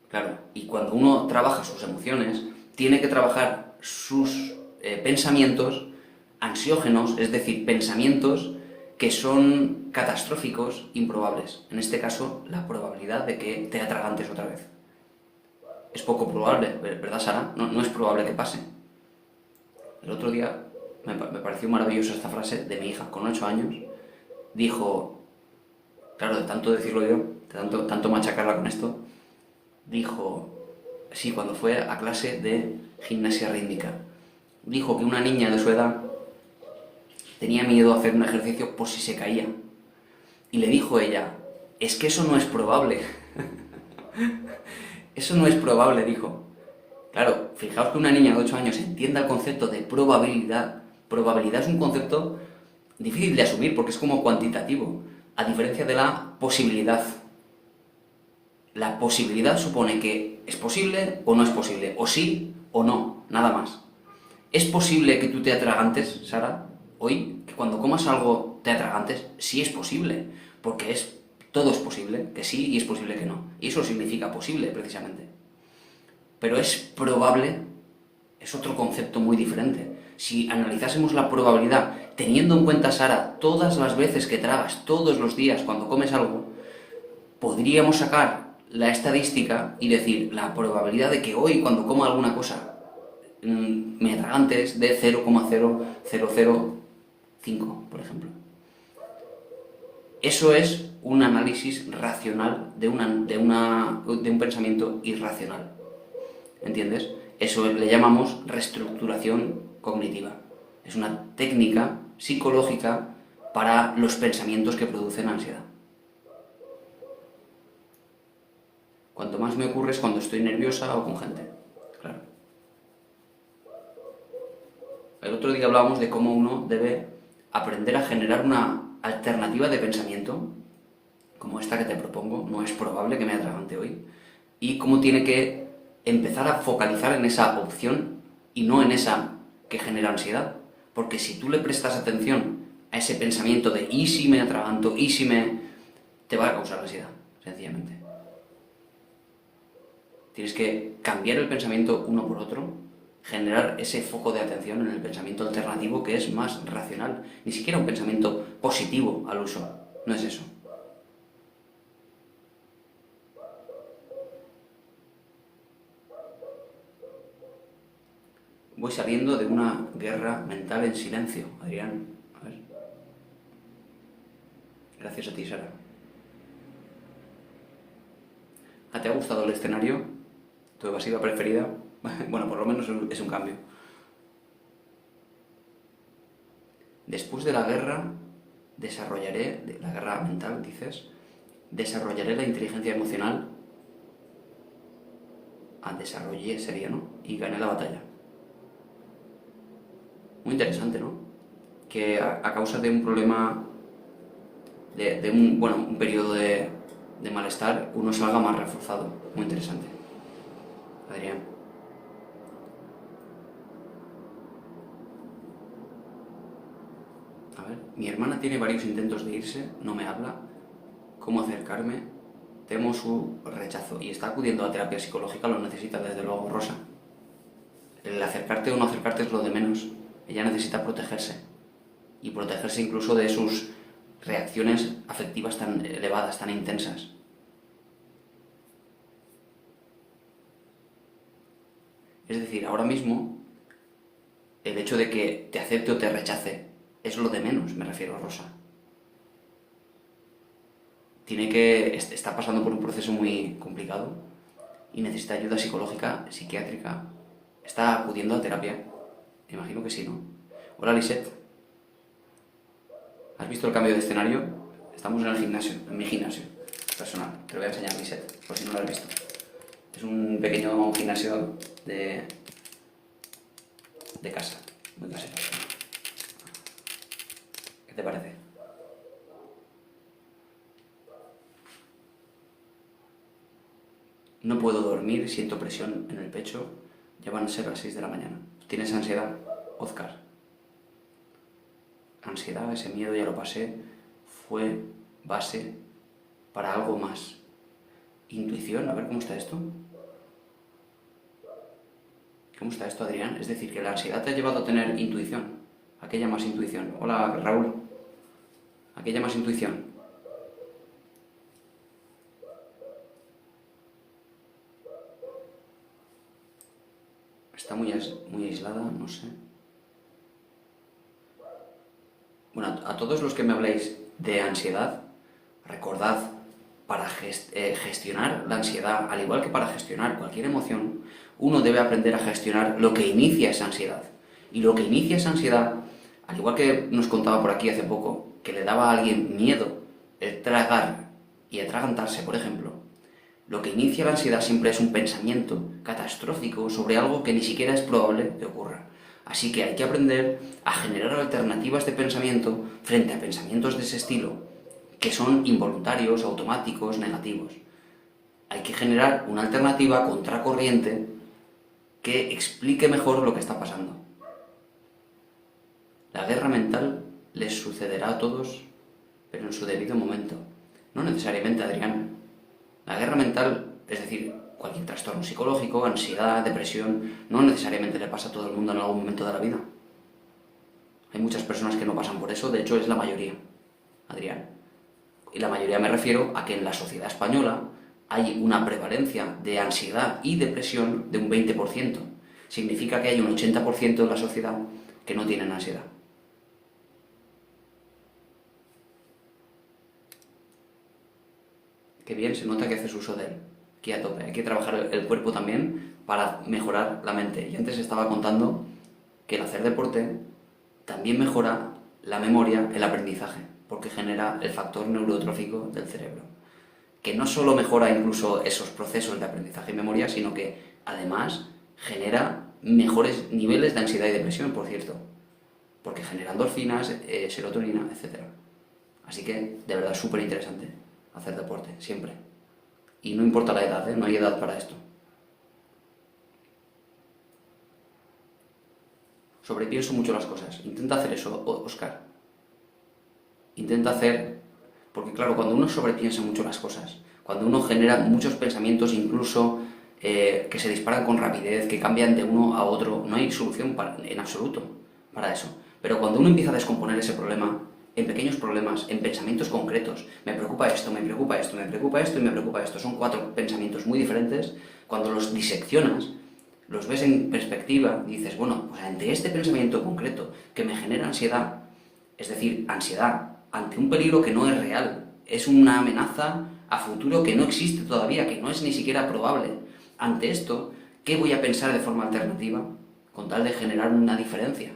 Claro, y cuando uno trabaja sus emociones, tiene que trabajar sus pensamientos ansiógenos, es decir, pensamientos que son catastróficos, improbables. En este caso, la probabilidad de que te atragantes otra vez. Es poco probable, ¿verdad, Sara? No es probable que pase. El otro día me pareció maravillosa esta frase de mi hija, con 8 años. Dijo, claro, de tanto decirlo yo, de tanto machacarla con esto, dijo, sí, cuando fue a clase de gimnasia rítmica, dijo que una niña de su edad tenía miedo a hacer un ejercicio por si se caía. Y le dijo ella, es que eso no es probable. Eso no es probable, dijo. Claro, fijaos que una niña de 8 años entienda el concepto de probabilidad. Probabilidad es un concepto difícil de asumir porque es como cuantitativo, a diferencia de la posibilidad. La posibilidad supone que es posible o no es posible, o sí o no, nada más. ¿Es posible que tú te atragantes, Sara, hoy? Que cuando comas algo te atragantes, sí es posible, porque todo es posible, que sí y es posible que no. Y eso significa posible, precisamente. Pero es probable, es otro concepto muy diferente. Si analizásemos la probabilidad, teniendo en cuenta, Sara, todas las veces que tragas, todos los días cuando comes algo, podríamos sacar la estadística y decir la probabilidad de que hoy cuando coma alguna cosa me atragante es de 0,0005, por ejemplo. Eso es un análisis racional de un pensamiento irracional. ¿Entiendes? Eso le llamamos reestructuración cognitiva. Es una técnica psicológica para los pensamientos que producen ansiedad. Cuanto más me ocurre es cuando estoy nerviosa o con gente. Claro. El otro día hablábamos de cómo uno debe aprender a generar una alternativa de pensamiento, como esta que te propongo, no es probable que me atragante hoy, y cómo tiene que empezar a focalizar en esa opción y no en esa que genera ansiedad. Porque si tú le prestas atención a ese pensamiento de ¿y si me atraganto? ¿Y si me...? te va a causar ansiedad, sencillamente. Tienes que cambiar el pensamiento uno por otro, generar ese foco de atención en el pensamiento alternativo que es más racional. Ni siquiera un pensamiento positivo al uso, no es eso. Voy saliendo de una guerra mental en silencio, Adrián. A ver. Gracias a ti, Sara. ¿Te ha gustado el escenario? ¿Tu evasiva preferida? Bueno, por lo menos es un cambio. Después de la guerra, de la guerra mental, dices, desarrollaré la inteligencia emocional. Desarrollé sería, ¿no? Y gané la batalla. Muy interesante, ¿no? Que a causa de un problema, un periodo de malestar, uno salga más reforzado. Muy interesante. Adrián. A ver, mi hermana tiene varios intentos de irse, no me habla. ¿Cómo acercarme? Temo su rechazo y está acudiendo a terapia psicológica, lo necesita desde luego, Rosa. El acercarte o no acercarte es lo de menos. Ella necesita protegerse. Y protegerse incluso de sus reacciones afectivas tan elevadas, tan intensas. Es decir, ahora mismo, el hecho de que te acepte o te rechace es lo de menos, me refiero a Rosa. Está pasando por un proceso muy complicado y necesita ayuda psicológica, psiquiátrica. ¿Está acudiendo a terapia? Me imagino que sí, ¿no? Hola, Lisette. ¿Has visto el cambio de escenario? Estamos en el gimnasio, en mi gimnasio personal. Te lo voy a enseñar, Lisette, por si no lo has visto. Es un pequeño gimnasio de casa, muy casero. ¿Qué te parece? No puedo dormir, siento presión en el pecho. Ya van a ser las 6 de la mañana. ¿Tienes ansiedad, Óscar? Ansiedad, ese miedo ya lo pasé. Fue base para algo más. Intuición, a ver cómo está esto. ¿Cómo está esto, Adrián? Es decir, que la ansiedad te ha llevado a tener intuición. ¿A qué llamas intuición? Hola, Raúl. ¿A qué llamas intuición? Está muy aislada, no sé. Bueno, a todos los que me habléis de ansiedad, recordad, para gestionar la ansiedad, al igual que para gestionar cualquier emoción, uno debe aprender a gestionar lo que inicia esa ansiedad. Y lo que inicia esa ansiedad, al igual que nos contaba por aquí hace poco, que le daba a alguien miedo el tragar y atragantarse, por ejemplo, lo que inicia la ansiedad siempre es un pensamiento catastrófico sobre algo que ni siquiera es probable que ocurra. Así que hay que aprender a generar alternativas de pensamiento frente a pensamientos de ese estilo, que son involuntarios, automáticos, negativos. Hay que generar una alternativa contracorriente que explique mejor lo que está pasando. La guerra mental les sucederá a todos, pero en su debido momento. No necesariamente, Adrián. La guerra mental, es decir, cualquier trastorno psicológico, ansiedad, depresión, no necesariamente le pasa a todo el mundo en algún momento de la vida. Hay muchas personas que no pasan por eso, de hecho es la mayoría, Adrián. Y la mayoría me refiero a que en la sociedad española hay una prevalencia de ansiedad y depresión de un 20%. Significa que hay un 80% de la sociedad que no tienen ansiedad. Qué bien, se nota que haces uso de él. Aquí a tope. Hay que trabajar el cuerpo también para mejorar la mente. Y antes estaba contando que el hacer deporte también mejora la memoria, el aprendizaje, porque genera el factor neurotrófico del cerebro, que no solo mejora incluso esos procesos de aprendizaje y memoria, sino que además genera mejores niveles de ansiedad y depresión, por cierto, porque genera endorfinas, serotonina, etc. Así que, de verdad, súper interesante hacer deporte, siempre. Y no importa la edad, no hay edad para esto. Sobrepienso mucho las cosas. Intenta hacer eso, Óscar. Intenta hacer... Porque claro, cuando uno sobrepiensa mucho las cosas, cuando uno genera muchos pensamientos incluso que se disparan con rapidez, que cambian de uno a otro, no hay solución en absoluto para eso. Pero cuando uno empieza a descomponer ese problema en pequeños problemas, en pensamientos concretos, me preocupa esto, me preocupa esto, me preocupa esto y me preocupa esto, son 4 pensamientos muy diferentes, cuando los diseccionas, los ves en perspectiva, dices, bueno, pues ante este pensamiento concreto que me genera ansiedad, es decir, ansiedad ante un peligro que no es real, es una amenaza a futuro que no existe todavía, que no es ni siquiera probable. Ante esto, ¿qué voy a pensar de forma alternativa con tal de generar una diferencia?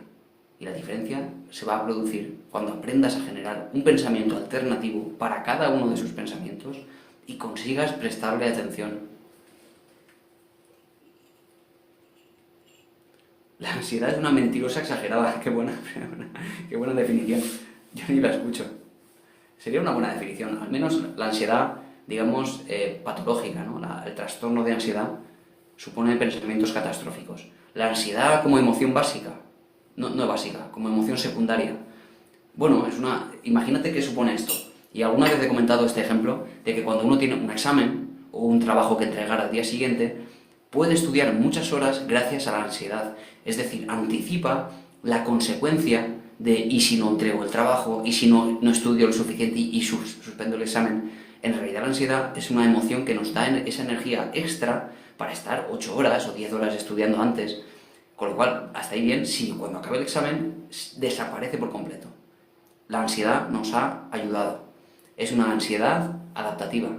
Y la diferencia se va a producir cuando aprendas a generar un pensamiento alternativo para cada uno de sus pensamientos y consigas prestarle atención. La ansiedad es una mentirosa exagerada. Qué buena definición. Yo ni la escucho. Sería una buena definición. Al menos la ansiedad, digamos, patológica, ¿no? El trastorno de ansiedad supone pensamientos catastróficos. La ansiedad como emoción básica, no básica, como emoción secundaria, Bueno, imagínate qué supone esto. Y alguna vez he comentado este ejemplo de que cuando uno tiene un examen o un trabajo que entregar al día siguiente, puede estudiar muchas horas gracias a la ansiedad. Es decir, anticipa la consecuencia de ¿y si no entrego el trabajo? ¿Y si no estudio lo suficiente y suspendo el examen? En realidad la ansiedad es una emoción que nos da esa energía extra para estar 8 horas o 10 horas estudiando antes. Con lo cual, hasta ahí bien, si cuando acabe el examen desaparece por completo. La ansiedad nos ha ayudado. Es una ansiedad adaptativa,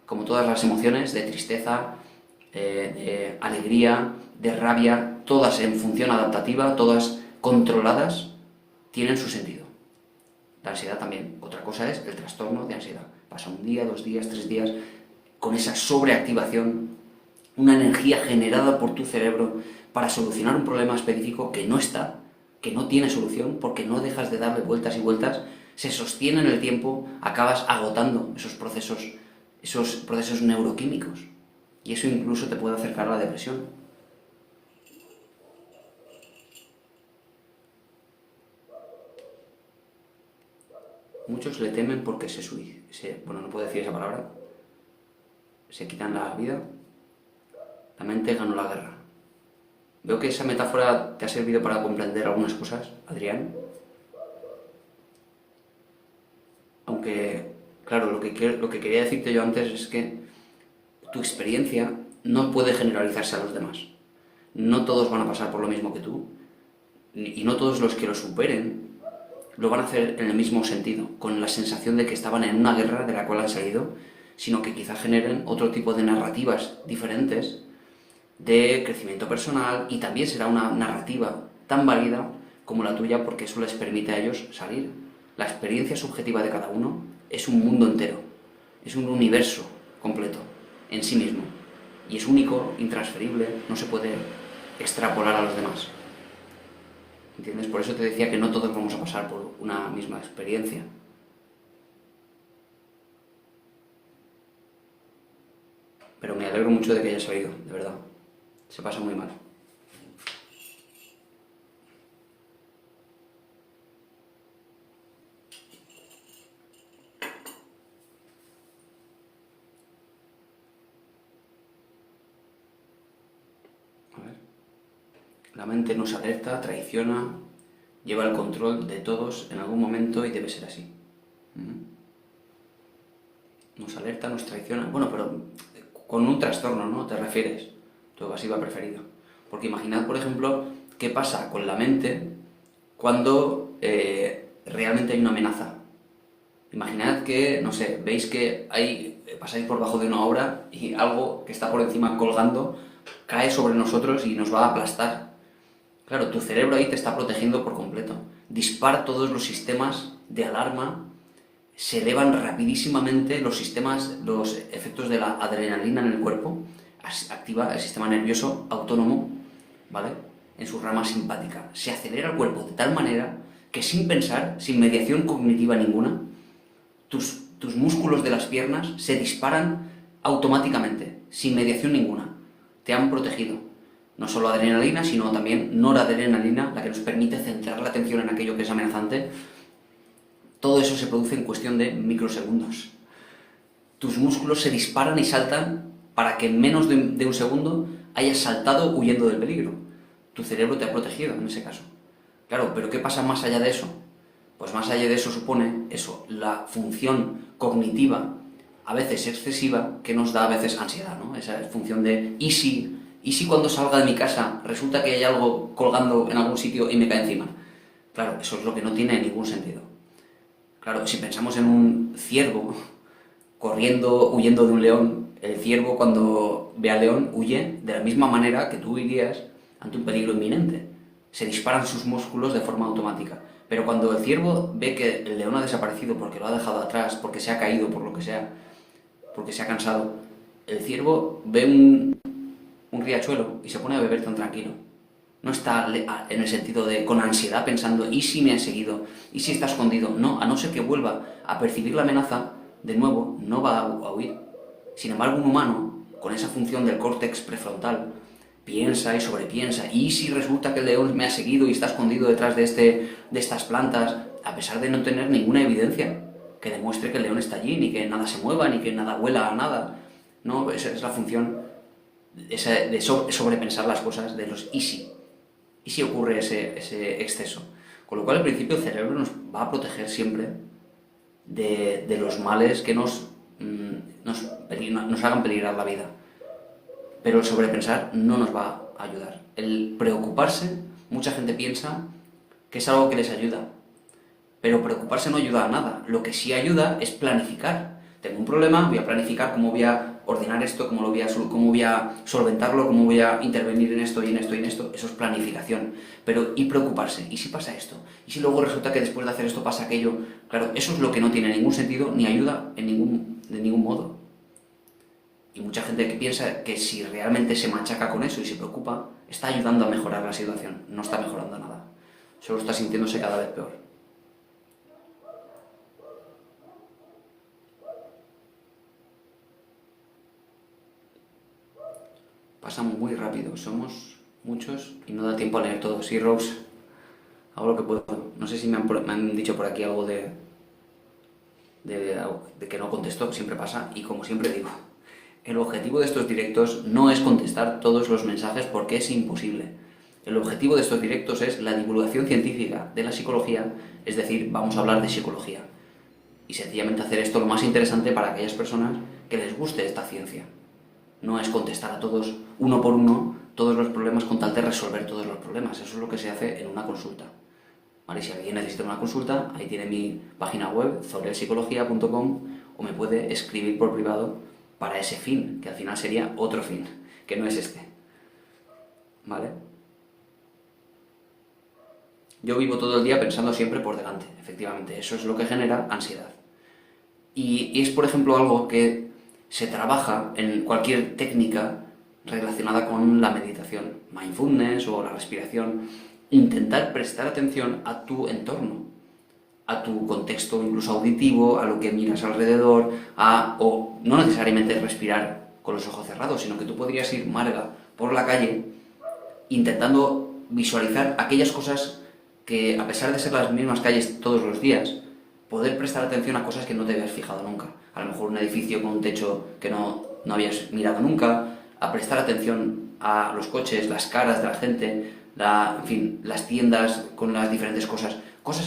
como todas las emociones de tristeza, de alegría, de rabia, todas en función adaptativa, todas controladas, tienen su sentido. La ansiedad también. Otra cosa es el trastorno de ansiedad. Pasa un día, 2 días, 3 días, con esa sobreactivación, una energía generada por tu cerebro para solucionar un problema específico que no está, que no tiene solución, porque no dejas de darle vueltas y vueltas, se sostiene en el tiempo, acabas agotando esos procesos neuroquímicos. Y eso incluso te puede acercar a la depresión. Muchos le temen porque bueno, no puedo decir esa palabra, se quitan la vida. La mente ganó la guerra. Veo que esa metáfora te ha servido para comprender algunas cosas, Adrián. Aunque, claro, lo que quería decirte yo antes es que tu experiencia no puede generalizarse a los demás. No todos van a pasar por lo mismo que tú, y no todos los que lo superen lo van a hacer en el mismo sentido, con la sensación de que estaban en una guerra de la cual han salido, sino que quizá generen otro tipo de narrativas diferentes de crecimiento personal, y también será una narrativa tan válida como la tuya, porque eso les permite a ellos salir. La experiencia subjetiva de cada uno es un mundo entero, es un universo completo en sí mismo, y es único, intransferible, no se puede extrapolar a los demás. ¿Entiendes? Por eso te decía que no todos vamos a pasar por una misma experiencia. Pero me alegro mucho de que hayas salido, de verdad. Se pasa muy mal. A ver. La mente nos alerta, traiciona, lleva el control de todos en algún momento y debe ser así. Nos alerta, nos traiciona. Bueno, pero con un trastorno, ¿no? ¿Te refieres? Tu evasiva preferida. Porque imaginad, por ejemplo, qué pasa con la mente cuando realmente hay una amenaza. Imaginad que, no sé, veis que pasáis por debajo de una obra y algo que está por encima colgando cae sobre nosotros y nos va a aplastar. Claro, tu cerebro ahí te está protegiendo por completo. Dispara todos los sistemas de alarma, se elevan rapidísimamente los efectos de la adrenalina en el cuerpo, activa el sistema nervioso autónomo, ¿vale? En su rama simpática. Se acelera el cuerpo de tal manera que sin pensar, sin mediación cognitiva ninguna, tus músculos de las piernas se disparan automáticamente, sin mediación ninguna. Te han protegido. No solo adrenalina, sino también noradrenalina, la que nos permite centrar la atención en aquello que es amenazante. Todo eso se produce en cuestión de microsegundos. Tus músculos se disparan y saltan para que en menos de un segundo hayas saltado huyendo del peligro. Tu cerebro te ha protegido en ese caso. Claro, pero ¿qué pasa más allá de eso? Pues más allá de eso supone la función cognitiva, a veces excesiva, que nos da a veces ansiedad, ¿no? Esa función de ¿y si cuando salga de mi casa resulta que hay algo colgando en algún sitio y me cae encima? Claro, eso es lo que no tiene ningún sentido. Claro, si pensamos en un ciervo corriendo, huyendo de un león, el ciervo cuando ve al león huye de la misma manera que tú irías ante un peligro inminente. Se disparan sus músculos de forma automática. Pero cuando el ciervo ve que el león ha desaparecido porque lo ha dejado atrás, porque se ha caído, por lo que sea, porque se ha cansado, el ciervo ve un riachuelo y se pone a beber tan tranquilo. No está en el sentido de con ansiedad pensando ¿y si me han seguido? ¿Y si está escondido? No, a no ser que vuelva a percibir la amenaza, de nuevo, no va a huir. Sin embargo, un humano, con esa función del córtex prefrontal, piensa y sobrepiensa. ¿Y si resulta que el león me ha seguido y está escondido detrás de estas plantas? a pesar de no tener ninguna evidencia que demuestre que el león está allí, ni que nada se mueva, ni que nada huela a nada. No, esa es la función esa de sobrepensar las cosas, de los y si. ¿Y si ocurre ese exceso? Con lo cual, al principio, el cerebro nos va a proteger siempre de los males que nos hagan peligrar la vida. Pero el sobrepensar no nos va a ayudar. El preocuparse, mucha gente piensa que es algo que les ayuda, pero preocuparse no ayuda a nada. Lo que sí ayuda es planificar. Tengo un problema, voy a planificar cómo voy a ordenar esto, cómo voy a solventarlo, cómo voy a intervenir en esto y en esto y en esto. Eso es planificación. Pero ¿y preocuparse? ¿Y si pasa esto? ¿Y si luego resulta que después de hacer esto pasa aquello? Claro, eso es lo que no tiene ningún sentido ni ayuda de ningún modo. Y mucha gente que piensa que si realmente se machaca con eso y se preocupa, está ayudando a mejorar la situación. No está mejorando nada. Solo está sintiéndose cada vez peor. Pasa muy rápido, somos muchos y no da tiempo a leer todo. Sí, Rose, hago lo que puedo. No sé si me han dicho por aquí algo de que no contesto, siempre pasa. Y como siempre digo, el objetivo de estos directos no es contestar todos los mensajes porque es imposible. El objetivo de estos directos es la divulgación científica de la psicología, es decir, vamos a hablar de psicología. Y sencillamente hacer esto lo más interesante para aquellas personas que les guste esta ciencia. No es contestar a todos, uno por uno, todos los problemas con tal de resolver todos los problemas. Eso es lo que se hace en una consulta. ¿Vale? Si alguien necesita una consulta, ahí tiene mi página web, zobrelpsicología.com, o me puede escribir por privado para ese fin, que al final sería otro fin, que no es este. ¿Vale? Yo vivo todo el día pensando siempre por delante, efectivamente. Eso es lo que genera ansiedad. Y es, por ejemplo, algo que se trabaja en cualquier técnica relacionada con la meditación, mindfulness o la respiración. Intentar prestar atención a tu entorno, a tu contexto incluso auditivo, a lo que miras alrededor, o no necesariamente respirar con los ojos cerrados, sino que tú podrías ir, Marga, por la calle intentando visualizar aquellas cosas que, a pesar de ser las mismas calles todos los días, poder prestar atención a cosas que no te habías fijado nunca. A lo mejor un edificio con un techo que no habías mirado nunca, a prestar atención a los coches, las caras de la gente, en fin, las tiendas con las diferentes cosas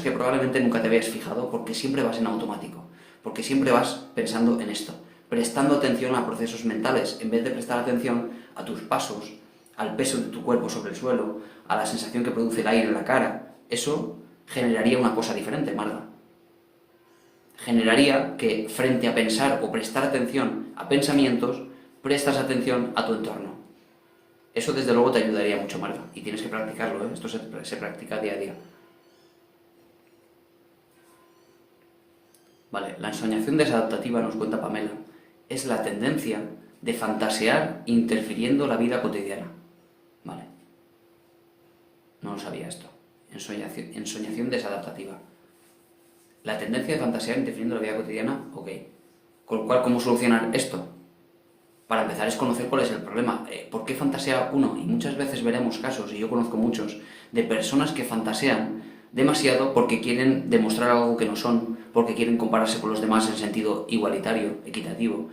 que probablemente nunca te habías fijado porque siempre vas en automático, porque siempre vas pensando en esto, prestando atención a procesos mentales, en vez de prestar atención a tus pasos, al peso de tu cuerpo sobre el suelo, a la sensación que produce el aire en la cara. Eso generaría una cosa diferente, Marga. Generaría que frente a pensar o prestar atención a pensamientos, prestas atención a tu entorno. Eso desde luego te ayudaría mucho, Marga, y tienes que practicarlo, ¿eh? Esto se practica día a día. Vale, la ensoñación desadaptativa, nos cuenta Pamela, es la tendencia de fantasear interfiriendo la vida cotidiana. Vale, no lo sabía esto. Ensoñación desadaptativa. La tendencia de fantasear interfiriendo la vida cotidiana, ok. Con lo cual, ¿cómo solucionar esto? Para empezar es conocer cuál es el problema. ¿Por qué fantasea uno? Y muchas veces veremos casos, y yo conozco muchos, de personas que fantasean demasiado porque quieren demostrar algo que no son, porque quieren compararse con los demás en sentido igualitario, equitativo.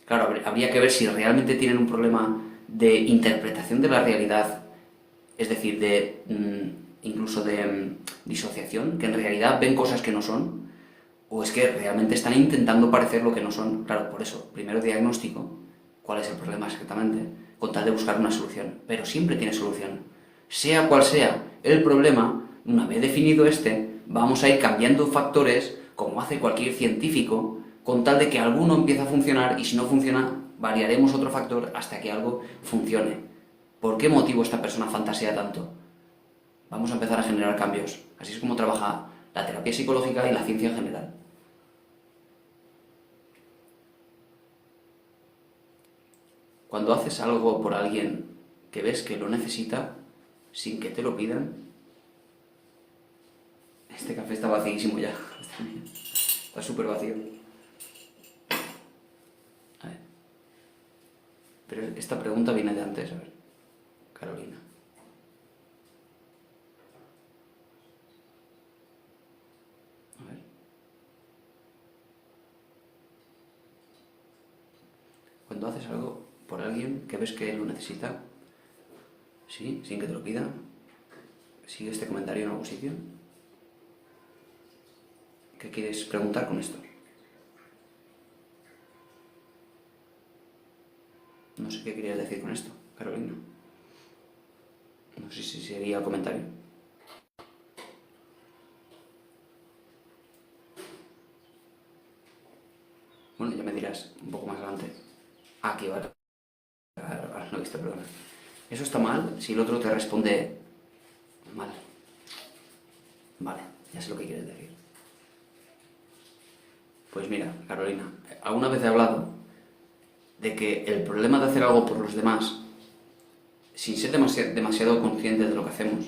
Claro, habría que ver si realmente tienen un problema de interpretación de la realidad, es decir, incluso de disociación, que en realidad ven cosas que no son, o es que realmente están intentando parecer lo que no son. Claro, por eso, primero diagnóstico, cuál es el problema exactamente, con tal de buscar una solución. Pero siempre tiene solución. Sea cual sea el problema, una vez definido vamos a ir cambiando factores, como hace cualquier científico, con tal de que alguno empiece a funcionar y si no funciona, variaremos otro factor hasta que algo funcione. ¿Por qué motivo esta persona fantasea tanto? Vamos a empezar a generar cambios. Así es como trabaja la terapia psicológica y la ciencia en general. Cuando haces algo por alguien que ves que lo necesita, sin que te lo pidan... Este café está vacíísimo ya. Está súper vacío. A ver. Pero esta pregunta viene de antes, a ver. Carolina. cuando haces algo por alguien que ves que lo necesita, sí, sin que te lo pida, sigue este comentario en algún sitio. ¿Qué quieres preguntar con esto? No sé qué querías decir con esto, Carolina. No sé si sería el comentario. Bueno, ya me dirás un poco más adelante. Ah, aquí vale. Ahora no he visto, perdona. Eso está mal si el otro te responde mal. Vale, ya sé lo que quieres decir. Pues mira, Carolina, alguna vez he hablado de que el problema de hacer algo por los demás, sin ser demasiado conscientes de lo que hacemos,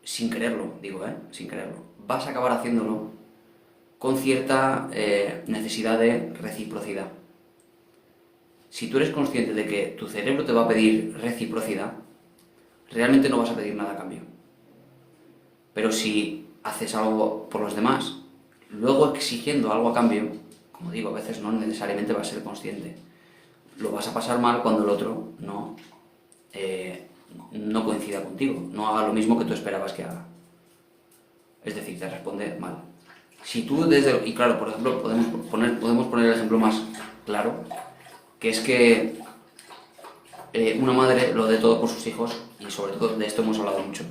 sin quererlo, digo, sin quererlo, vas a acabar haciéndolo con cierta necesidad de reciprocidad. Si tú eres consciente de que tu cerebro te va a pedir reciprocidad, realmente no vas a pedir nada a cambio. Pero si haces algo por los demás, luego exigiendo algo a cambio, como digo, a veces no necesariamente vas a ser consciente. Lo vas a pasar mal cuando el otro no coincida contigo, no haga lo mismo que tú esperabas que haga. Es decir, te responde mal. Si tú y claro, por ejemplo, podemos poner el ejemplo más claro, que es que una madre lo dé todo por sus hijos, y sobre todo de esto hemos hablado mucho.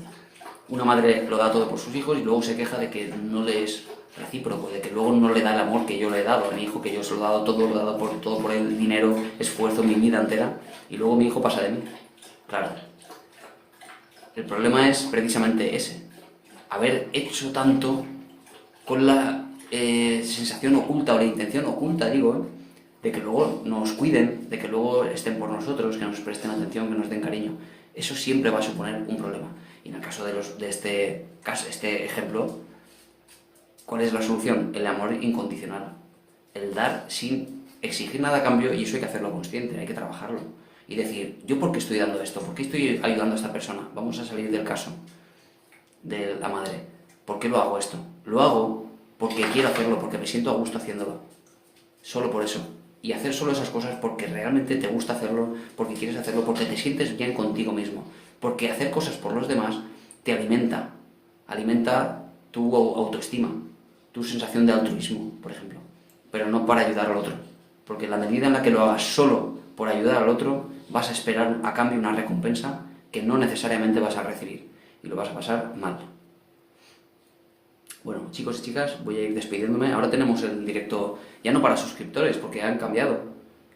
Una madre lo da todo por sus hijos y luego se queja de que no le es recíproco, de que luego no le da el amor que yo le he dado a mi hijo, que yo se lo he dado todo, lo he dado todo por el dinero, esfuerzo, mi vida entera, y luego mi hijo pasa de mí. Claro. El problema es precisamente ese. Haber hecho tanto con la sensación oculta o la intención oculta, digo, de que luego nos cuiden, de que luego estén por nosotros, que nos presten atención, que nos den cariño. Eso siempre va a suponer un problema. Y en el caso de este ejemplo, ¿cuál es la solución? El amor incondicional. El dar sin exigir nada a cambio, y eso hay que hacerlo consciente, hay que trabajarlo. Y decir, ¿yo por qué estoy dando esto? ¿Por qué estoy ayudando a esta persona? Vamos a salir del caso de la madre. ¿Por qué lo hago esto? Lo hago porque quiero hacerlo, porque me siento a gusto haciéndolo. Solo por eso. Y hacer solo esas cosas porque realmente te gusta hacerlo, porque quieres hacerlo, porque te sientes bien contigo mismo. Porque hacer cosas por los demás te alimenta tu autoestima, tu sensación de altruismo, por ejemplo. Pero no para ayudar al otro. Porque en la medida en la que lo hagas solo por ayudar al otro, vas a esperar a cambio una recompensa que no necesariamente vas a recibir. Y lo vas a pasar mal. Bueno, chicos y chicas, voy a ir despidiéndome. Ahora tenemos el directo ya no para suscriptores, porque han cambiado.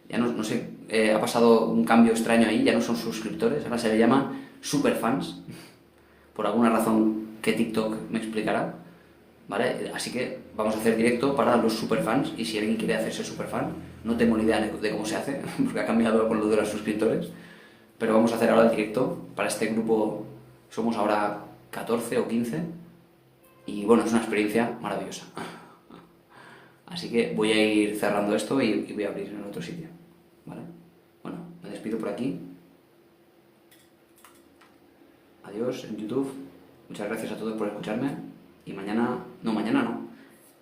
Ya no sé, ha pasado un cambio extraño ahí, ya no son suscriptores, ahora se le llama superfans, por alguna razón que TikTok me explicará, ¿vale? Así que vamos a hacer directo para los superfans, y si alguien quiere hacerse superfan, no tengo ni idea de cómo se hace, porque ha cambiado con lo de los suscriptores, pero vamos a hacer ahora el directo para este grupo. Somos ahora 14 o 15. Y bueno, es una experiencia maravillosa. Así que voy a ir cerrando esto y voy a abrir en el otro sitio. ¿Vale? Bueno, me despido por aquí. Adiós en YouTube. Muchas gracias a todos por escucharme. Y mañana no.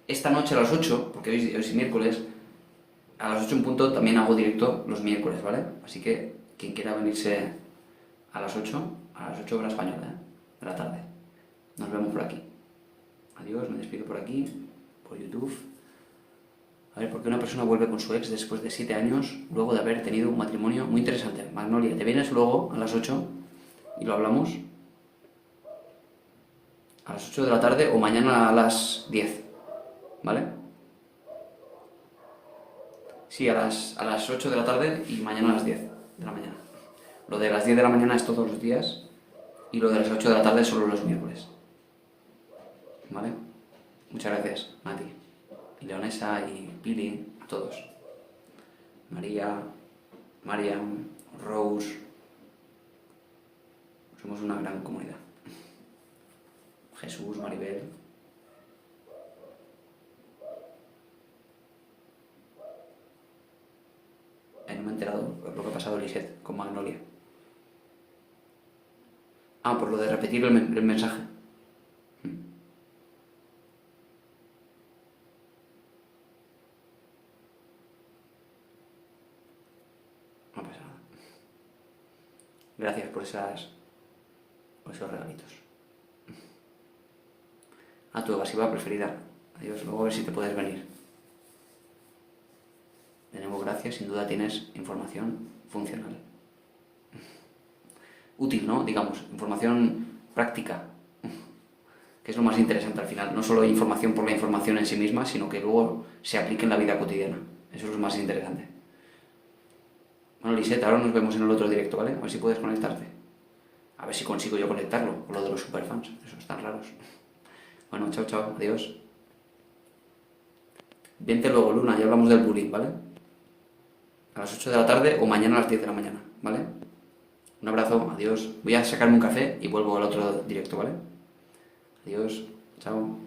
Esta noche a las 8, porque hoy es miércoles, a las 8 en punto también hago directo los miércoles, ¿vale? Así que quien quiera venirse a las 8 horas española, de la tarde. Nos vemos por aquí. Adiós, me despido por aquí, por YouTube. A ver, ¿por qué una persona vuelve con su ex después de 7 años, luego de haber tenido un matrimonio muy interesante? Magnolia, ¿te vienes luego a las 8 y lo hablamos? A las 8 de la tarde o mañana a las 10, ¿vale? Sí, a las 8 de la tarde y mañana a las 10 de la mañana. Lo de las 10 de la mañana es todos los días y lo de las 8 de la tarde es solo los miércoles. ¿Vale? Muchas gracias, Mati, y Leonesa, y Pili, a todos. María, Mariam, Rose. Somos una gran comunidad. Jesús, Maribel. No me he enterado por lo que ha pasado Lisette con Magnolia. Ah, por lo de repetir el mensaje. No pasa nada. Gracias por esos regalitos. A tu evasiva preferida. Adiós, luego a ver si te puedes venir. De nuevo, gracias. Sin duda tienes información funcional. Útil, ¿no? Digamos, información práctica, que es lo más interesante al final. No solo información por la información en sí misma, sino que luego se aplique en la vida cotidiana. Eso es lo más interesante. Bueno, Lisette, ahora nos vemos en el otro directo, ¿vale? A ver si puedes conectarte. A ver si consigo yo conectarlo, con lo de los superfans. Esos están raros. Bueno, chao, chao, adiós. Vente luego, Luna, ya hablamos del bullying, ¿vale? A las 8 de la tarde o mañana a las 10 de la mañana, ¿vale? Un abrazo, adiós. Voy a sacarme un café y vuelvo al otro directo, ¿vale? Adiós, chao.